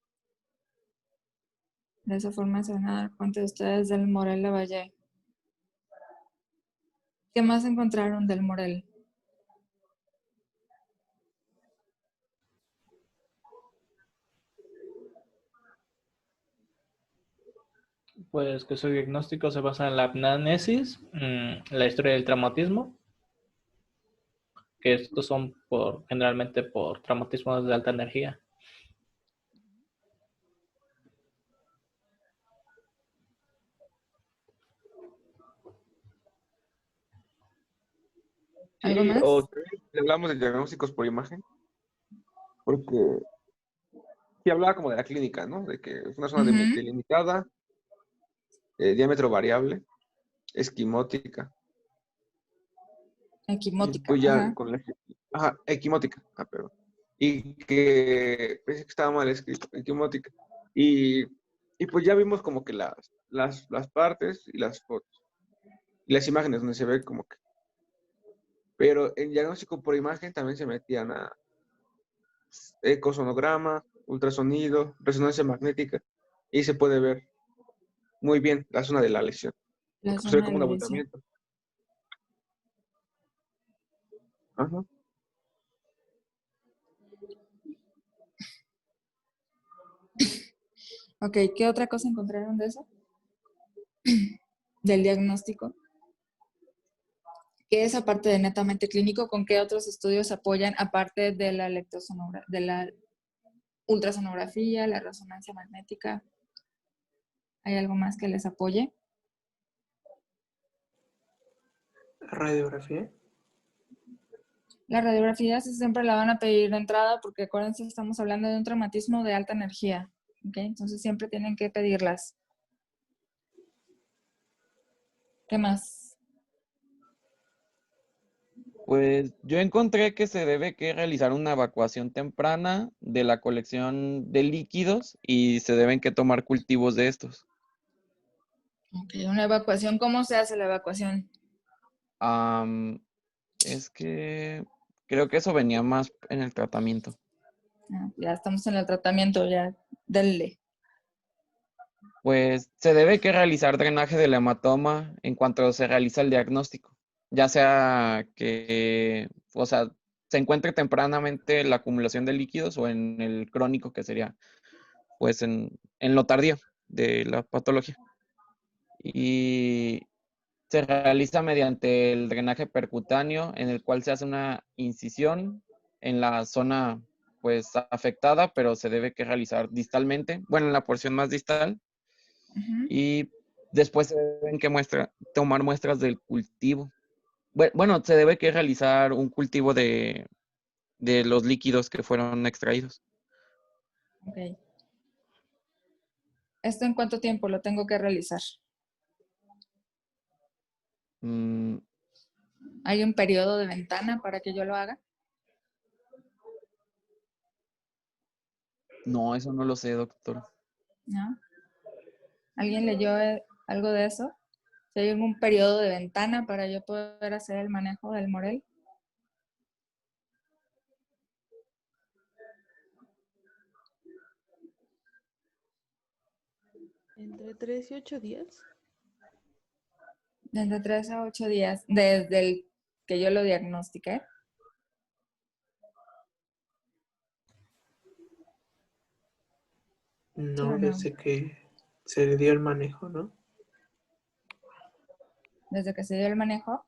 de esa forma se van a dar cuenta ustedes del Morel-Lavallée. ¿Qué más encontraron del Morel? Pues que su diagnóstico se basa en la anamnesis, la historia del traumatismo, que estos son generalmente por traumatismos de alta energía. ¿Algo Sí, más? o también si hablamos de diagnósticos por imagen, porque sí hablaba como de la clínica, ¿no? De que es una zona Ujú. delimitada, diámetro variable, esquimótica, y Equimótica, pues ya ajá. con la... Ajá, equimótica, perdón. Y que pensé que estaba mal escrito, equimótica. Y, y pues ya vimos como que las partes y las fotos, y las imágenes donde se ve como que... Pero en diagnóstico por imagen también se metían a ecosonograma, ultrasonido, resonancia magnética, y se puede ver muy bien la zona de la lesión, La porque pues, se ve zona de como un la lesión. abultamiento. Ajá. Ok, ¿qué otra cosa encontraron de eso? Del diagnóstico. ¿Qué es aparte de netamente clínico? ¿Con qué otros estudios apoyan aparte de la de la ultrasonografía, la resonancia magnética? ¿Hay algo más que les apoye? Radiografía. La radiografía sí siempre la van a pedir de entrada porque acuérdense, estamos hablando de un traumatismo de alta energía. ¿Ok? Entonces siempre tienen que pedirlas. ¿Qué más? Pues yo encontré que se debe que realizar una evacuación temprana de la colección de líquidos y se deben que tomar cultivos de estos. Ok, una evacuación. ¿Cómo se hace la evacuación? Es que creo que eso venía más en el tratamiento. Ya estamos en el tratamiento, ya denle. Pues se debe que realizar drenaje del hematoma en cuanto se realiza el diagnóstico, ya sea que, o sea, se encuentre tempranamente la acumulación de líquidos o en el crónico, que sería, pues, en lo tardío de la patología. Y se realiza mediante el drenaje percutáneo, en el cual se hace una incisión en la zona, pues, afectada, pero se debe que realizar distalmente, bueno, en la porción más distal. Y después se deben que tomar muestras del cultivo. Bueno, se debe que realizar un cultivo de los líquidos que fueron extraídos. Ok. ¿Esto en cuánto tiempo lo tengo que realizar? Mm, ¿Hay un periodo de ventana para que yo lo haga? no, eso no lo sé, doctor. ¿No? ¿Alguien leyó algo de eso? ¿Si hay algún periodo de ventana para yo poder hacer el manejo del Morel? Entre 3 y 8 días. Desde 3 a 8 días, desde el que yo lo diagnostiqué. ¿Sí o No, no? desde que se le dio el manejo, ¿no? Desde que se dio el manejo.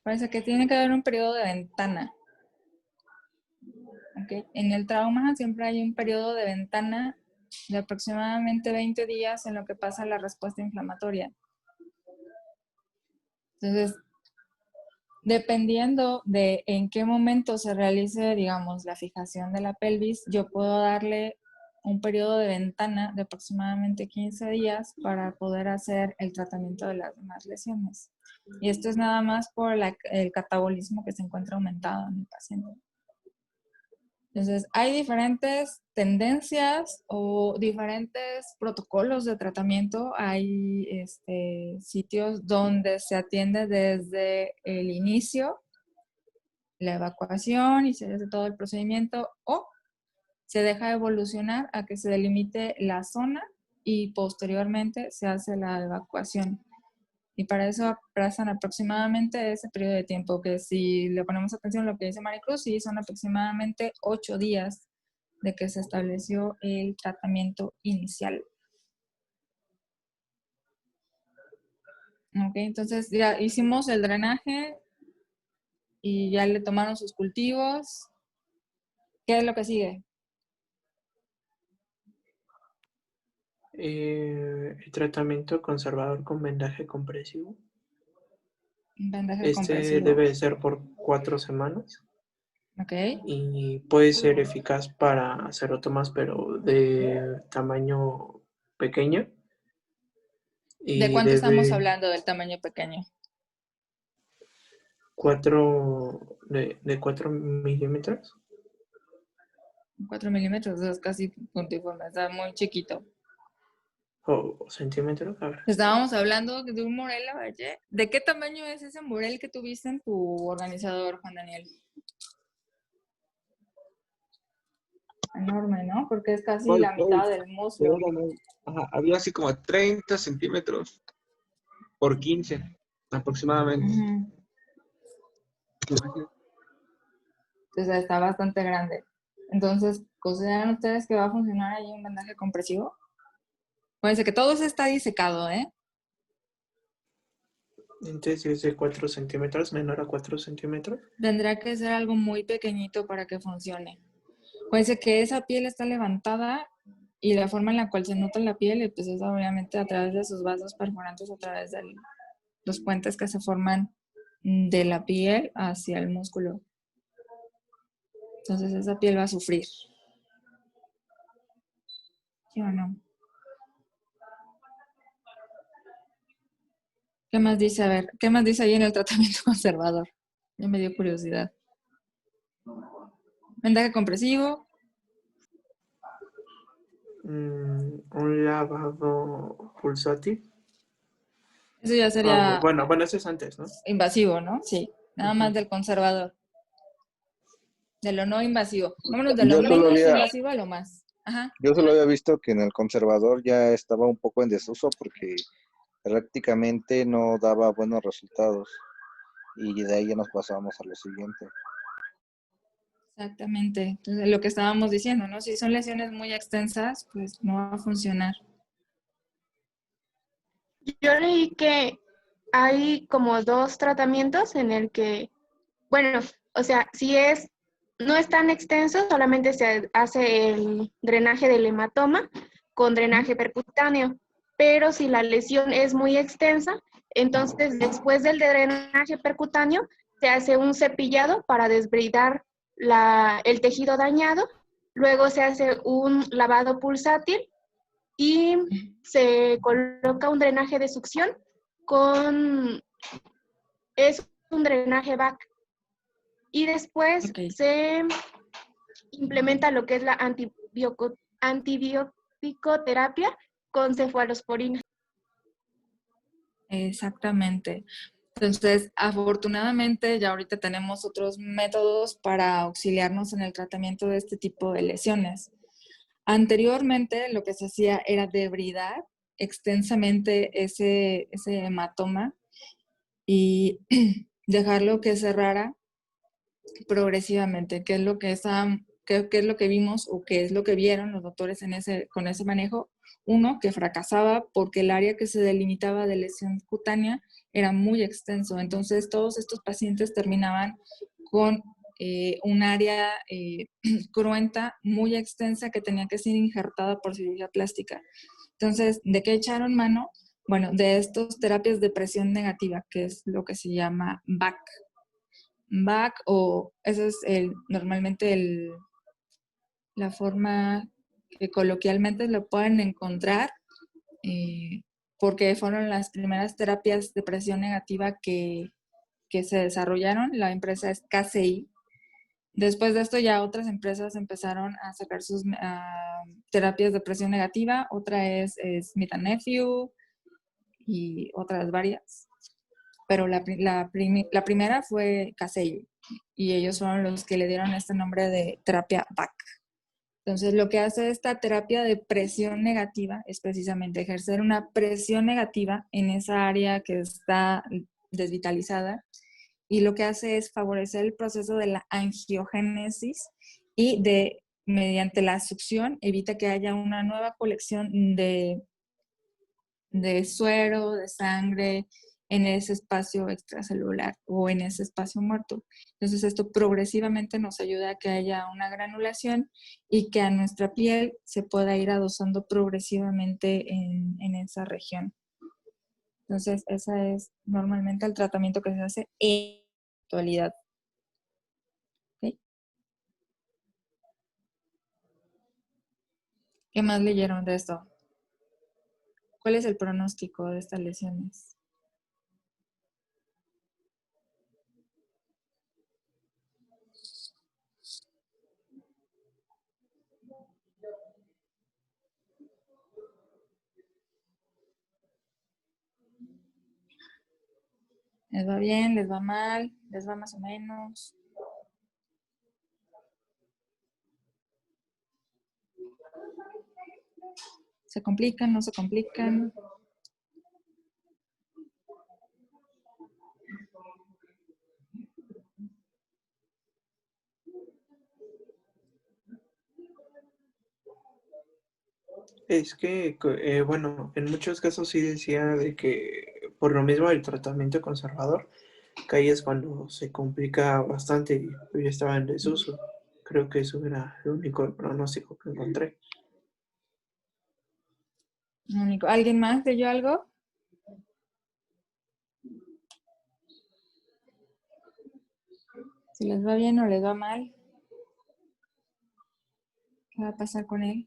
Parece que tiene que haber un periodo de ventana. ¿Okay? En el trauma siempre hay un periodo de ventana de aproximadamente 20 días en lo que pasa la respuesta inflamatoria. Entonces, dependiendo de en qué momento se realice, digamos, la fijación de la pelvis, yo puedo darle un periodo de ventana de aproximadamente 15 días para poder hacer el tratamiento de las demás lesiones. Y esto es nada más por el catabolismo que se encuentra aumentado en el paciente. Entonces, hay diferentes tendencias o diferentes protocolos de tratamiento. Hay sitios donde se atiende desde el inicio, la evacuación y se hace todo el procedimiento, o se deja evolucionar a que se delimite la zona y posteriormente se hace la evacuación. Y para eso pasan aproximadamente ese periodo de tiempo, que si le ponemos atención a lo que dice Maricruz, sí, son aproximadamente 8 días de que se estableció el tratamiento inicial. Ok, entonces ya hicimos el drenaje y ya le tomaron sus cultivos. ¿Qué es lo que sigue? El tratamiento conservador con vendaje compresivo. Un vendaje Este compresivo. debe ser por 4 semanas Ok. y puede ser eficaz para serotomas, pero de tamaño pequeño. ¿De Y cuánto estamos debe hablando del tamaño pequeño? 4 milímetros. 4 milímetros, es casi puntiforme, está muy chiquito. ¿O centímetros? A ver. Estábamos hablando de un Morel Lavalle. ¿De qué tamaño es ese Morel que tuviste en tu organizador, Juan Daniel? Enorme, ¿no? Porque es casi la mitad del muslo. Ajá, había así como 30 centímetros por 15 aproximadamente. Entonces está bastante grande. Entonces, ¿consideran ustedes que va a funcionar ahí un vendaje compresivo? Acuérdense que todo eso está disecado, ¿eh? Entonces, si es de 4 centímetros, menor a 4 centímetros. Tendrá que ser algo muy pequeñito para que funcione. Acuérdense que esa piel está levantada y la forma en la cual se nota la piel, pues es obviamente a través de sus vasos perforantes, a través de los puentes que se forman de la piel hacia el músculo. Entonces esa piel va a sufrir. ¿Sí o no? ¿Qué más dice? A ver, ¿qué más dice ahí en el tratamiento conservador? Ya me dio curiosidad. Vendaje compresivo. Un lavado pulsátil. Eso ya sería Bueno, eso es antes, ¿no? invasivo, ¿no? Sí, nada más del conservador. De lo no invasivo. Vámonos de lo Yo solo menos había, invasivo a lo más. Ajá. yo solo había visto que en el conservador ya estaba un poco en desuso porque prácticamente no daba buenos resultados y de ahí ya nos pasábamos a lo siguiente. Exactamente. Entonces, lo que estábamos diciendo, ¿no? Si son lesiones muy extensas, pues no va a funcionar. Yo leí que hay como 2 tratamientos en el que, bueno, o sea, si no es tan extenso, solamente se hace el drenaje del hematoma con drenaje percutáneo, pero si la lesión es muy extensa, entonces después del drenaje percutáneo se hace un cepillado para desbridar el tejido dañado, luego se hace un lavado pulsátil y se coloca un drenaje de succión es un drenaje back. Y después se implementa lo que es la antibiótico-terapia con cefalosporina. Exactamente. Entonces, afortunadamente, ya ahorita tenemos otros métodos para auxiliarnos en el tratamiento de este tipo de lesiones. Anteriormente, lo que se hacía era debridar extensamente ese hematoma y dejarlo que cerrara progresivamente, qué es lo que vimos o qué es lo que vieron los doctores con ese manejo. Uno, que fracasaba porque el área que se delimitaba de lesión cutánea era muy extenso. Entonces, todos estos pacientes terminaban con un área cruenta muy extensa que tenía que ser injertada por cirugía plástica. Entonces, ¿de qué echaron mano? Bueno, de estas terapias de presión negativa, que es lo que se llama BAC. BAC, o esa es normalmente la forma que coloquialmente lo pueden encontrar, porque fueron las primeras terapias de presión negativa que se desarrollaron. La empresa es KCI. Después de esto ya otras empresas empezaron a sacar sus terapias de presión negativa. Otra es Smith & Nephew y otras varias. Pero la primera fue KCI y ellos fueron los que le dieron este nombre de terapia BAC. Entonces, lo que hace esta terapia de presión negativa es precisamente ejercer una presión negativa en esa área que está desvitalizada, y lo que hace es favorecer el proceso de la angiogénesis y mediante la succión evita que haya una nueva colección de suero, de sangre en ese espacio extracelular o en ese espacio muerto. Entonces esto progresivamente nos ayuda a que haya una granulación y que a nuestra piel se pueda ir adosando progresivamente en esa región. Entonces, ese es normalmente el tratamiento que se hace en la actualidad. ¿Ok? ¿Qué más leyeron de esto? ¿Cuál es el pronóstico de estas lesiones? ¿Les va bien? ¿Les va mal? ¿Les va más o menos? ¿Se complican? ¿No se complican? Es que, bueno, en muchos casos sí decía de que por lo mismo el tratamiento conservador, que ahí es cuando se complica bastante y yo ya estaba en desuso. Creo que eso era el único pronóstico que encontré. Único. ¿Alguien más leyó algo? Si les va bien o les va mal, ¿qué va a pasar con él?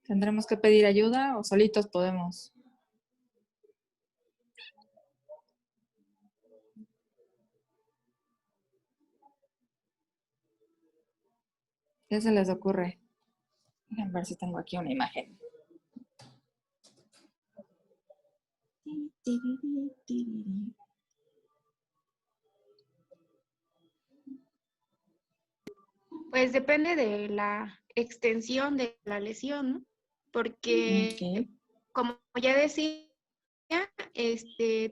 ¿Tendremos que pedir ayuda o solitos podemos? ¿Qué se les ocurre? A ver si tengo aquí una imagen. Pues depende de la extensión de la lesión, ¿no? Porque, Ok. como ya decía,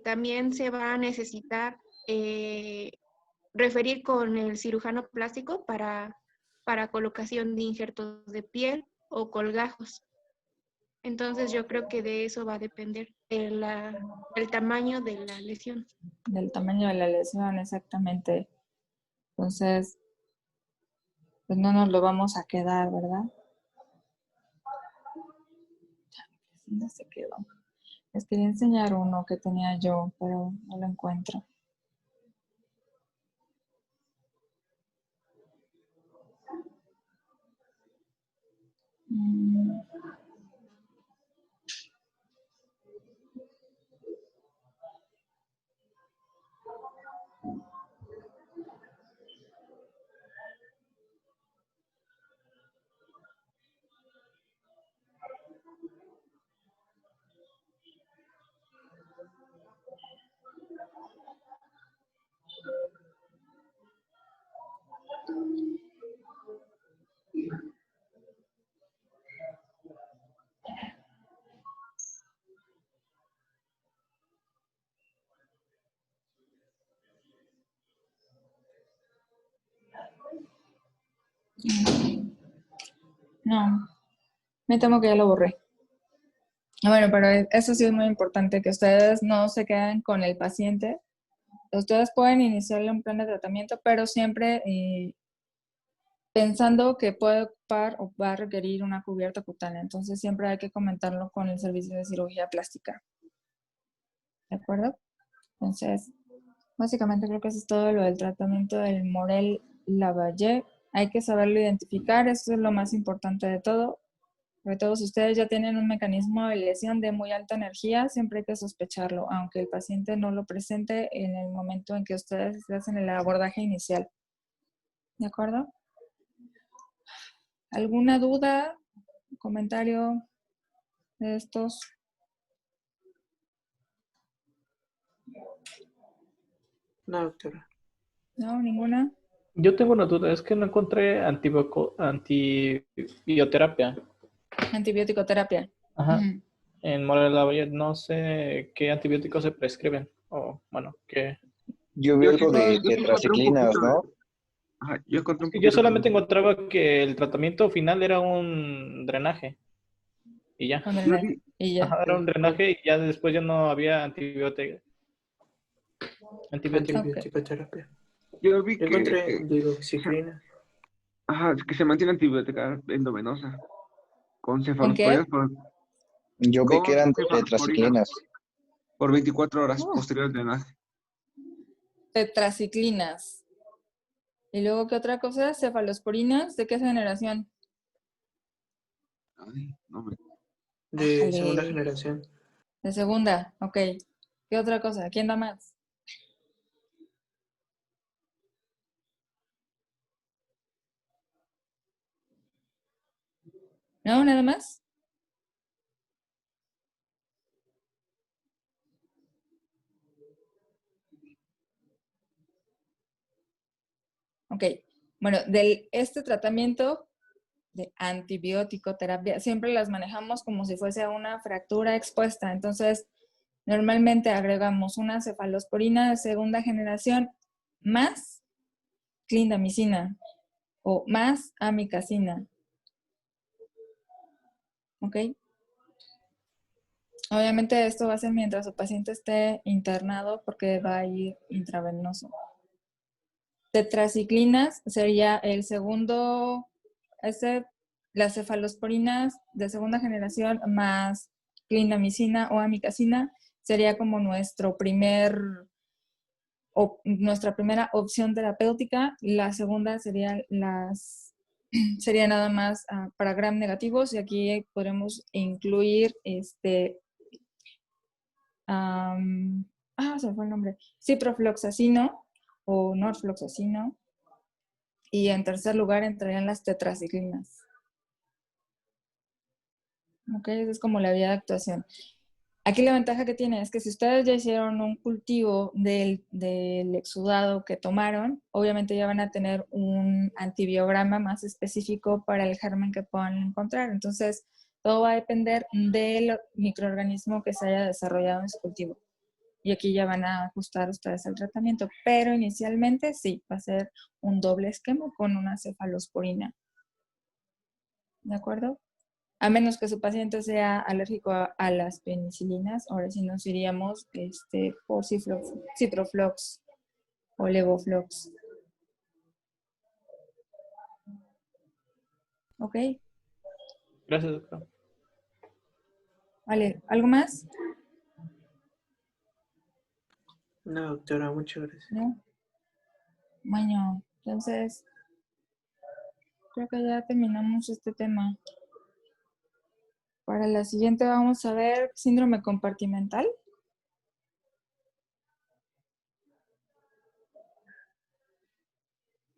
también se va a necesitar referir con el cirujano plástico para colocación de injertos de piel o colgajos. Entonces yo creo que de eso va a depender del tamaño de la lesión. Del tamaño de la lesión, exactamente. Entonces, pues no nos lo vamos a quedar, ¿verdad? ¿Dónde se quedó? Les quería enseñar uno que tenía yo, pero no lo encuentro. No, me temo que ya lo borré. Bueno, pero eso sí es muy importante, que ustedes no se queden con el paciente. Ustedes pueden iniciarle un plan de tratamiento, pero siempre pensando que puede ocupar o va a requerir una cubierta cutánea. Entonces siempre hay que comentarlo con el servicio de cirugía plástica. ¿De acuerdo? Entonces, básicamente creo que eso es todo lo del tratamiento del Morel-Lavallée. Hay que saberlo identificar, eso es lo más importante de todo. Sobre todo si ustedes ya tienen un mecanismo de lesión de muy alta energía, siempre hay que sospecharlo, aunque el paciente no lo presente en el momento en que ustedes hacen el abordaje inicial. ¿De acuerdo? ¿Alguna duda, comentario de estos? No, doctora. ¿No? ¿Ninguna? Yo tengo una duda, es que no encontré antibioterapia. Antibiótico-terapia. Ajá. En Morel-Lavallée no sé qué antibióticos se prescriben. O, bueno, qué. Yo vi algo de tetraciclinas, ¿no? Ajá, yo encontré un Yo poquito solamente también. encontraba que el tratamiento final era un drenaje. Y ya. Y ya. Ajá, era un drenaje y ya después ya no había antibiótico. Antibiótico-terapia. Yo vi Yo encontré digoxiclina. Ajá, que se mantiene antibiótica endovenosa. Con ¿Con qué? cefalosporina. Yo vi que eran Con cefalosporina tetraciclinas. por 24 horas Oh. posterior al drenaje. Tetraciclinas. ¿Y luego qué otra cosa? Cefalosporinas. ¿De qué generación? Ay, no me... De Ájale. segunda generación. De segunda, ok. ¿Qué otra cosa? ¿Quién da más? ¿No? ¿Nada más? Ok. Bueno, este tratamiento de antibiótico terapia, siempre las manejamos como si fuese una fractura expuesta. Entonces, normalmente agregamos una cefalosporina de segunda generación más clindamicina o más amikacina. ¿Ok? Obviamente esto va a ser mientras su paciente esté internado porque va a ir intravenoso. Tetraciclinas sería el segundo, las cefalosporinas de segunda generación más clindamicina o amikacina sería como nuestra primera opción terapéutica. La segunda sería sería nada más para gram negativos y aquí podremos incluir se me fue el nombre, ciprofloxacino o norfloxacino. Y en tercer lugar entrarían las tetraciclinas. Ok, esa es como la vía de actuación. Aquí la ventaja que tiene es que si ustedes ya hicieron un cultivo del exudado que tomaron, obviamente ya van a tener un antibiograma más específico para el germen que puedan encontrar. Entonces, todo va a depender del microorganismo que se haya desarrollado en su cultivo. Y aquí ya van a ajustar ustedes el tratamiento. Pero inicialmente sí, va a ser un doble esquema con una cefalosporina. ¿De acuerdo? A menos que su paciente sea alérgico a las penicilinas, ahora sí nos iríamos por ciproflox o levoflox. ¿Ok? Gracias, doctor. Vale, ¿algo más? No, doctora, muchas gracias. ¿No? Bueno, entonces creo que ya terminamos este tema. Para la siguiente vamos a ver síndrome compartimental.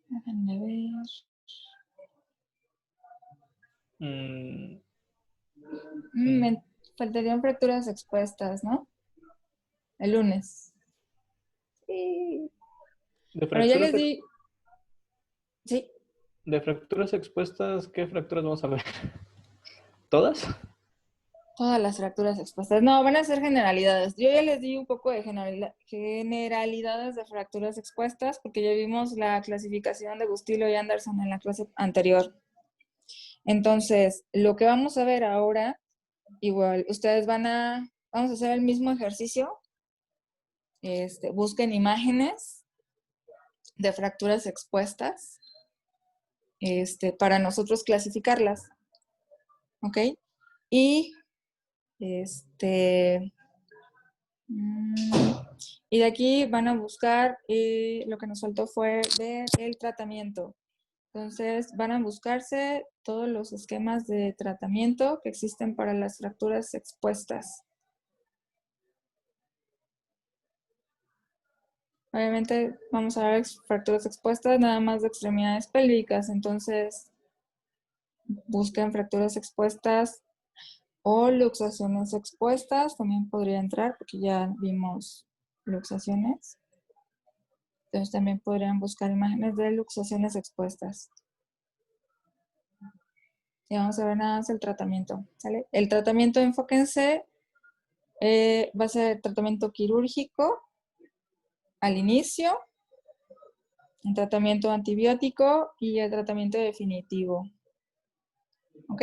Déjenme ver. Me faltarían fracturas expuestas, ¿no? El lunes. Sí. De Pero ya fracturas, les di... Sí. de fracturas expuestas, ¿qué fracturas vamos a ver? ¿Todas? Todas las fracturas expuestas. No, van a ser generalidades. Yo ya les di un poco de generalidades de fracturas expuestas porque ya vimos la clasificación de Bustillo y Anderson en la clase anterior. Entonces, lo que vamos a ver ahora, igual, ustedes vamos a hacer el mismo ejercicio. Busquen imágenes de fracturas expuestas para nosotros clasificarlas. ¿Ok? Y y de aquí van a buscar, lo que nos faltó fue ver el tratamiento. Entonces van a buscarse todos los esquemas de tratamiento que existen para las fracturas expuestas. Obviamente vamos a ver fracturas expuestas nada más de extremidades pélvicas, entonces busquen fracturas expuestas o luxaciones expuestas, también podría entrar porque ya vimos luxaciones. Entonces también podrían buscar imágenes de luxaciones expuestas. Y vamos a ver nada más el tratamiento, ¿sale? El tratamiento, enfóquense, va a ser tratamiento quirúrgico al inicio, el tratamiento antibiótico y el tratamiento definitivo. ¿Ok?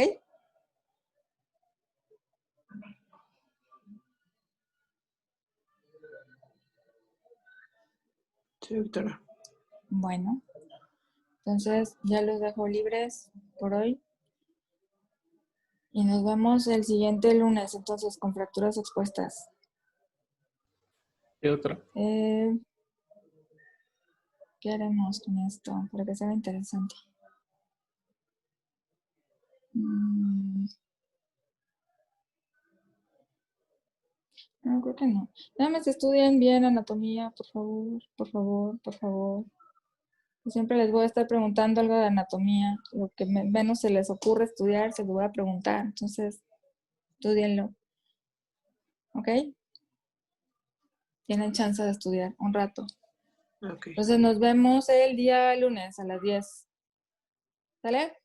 Sí, doctora. Bueno, entonces ya los dejo libres por hoy. Y nos vemos el siguiente lunes, entonces, con fracturas expuestas. ¿Qué otra? ¿Qué haremos con esto para que sea interesante? No, creo que no. Nada más estudien bien anatomía, por favor, por favor, por favor. Siempre les voy a estar preguntando algo de anatomía. Lo que menos se les ocurre estudiar, se lo voy a preguntar. Entonces, estudienlo. ¿Ok? Tienen chance de estudiar un rato. Ok. Entonces, nos vemos el día lunes a las 10. ¿Sale?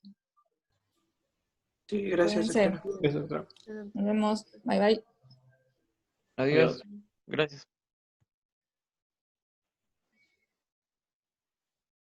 Sí, gracias, Cuídense. doctora. Eso es otra. Nos vemos. Bye, bye. Adiós. Gracias.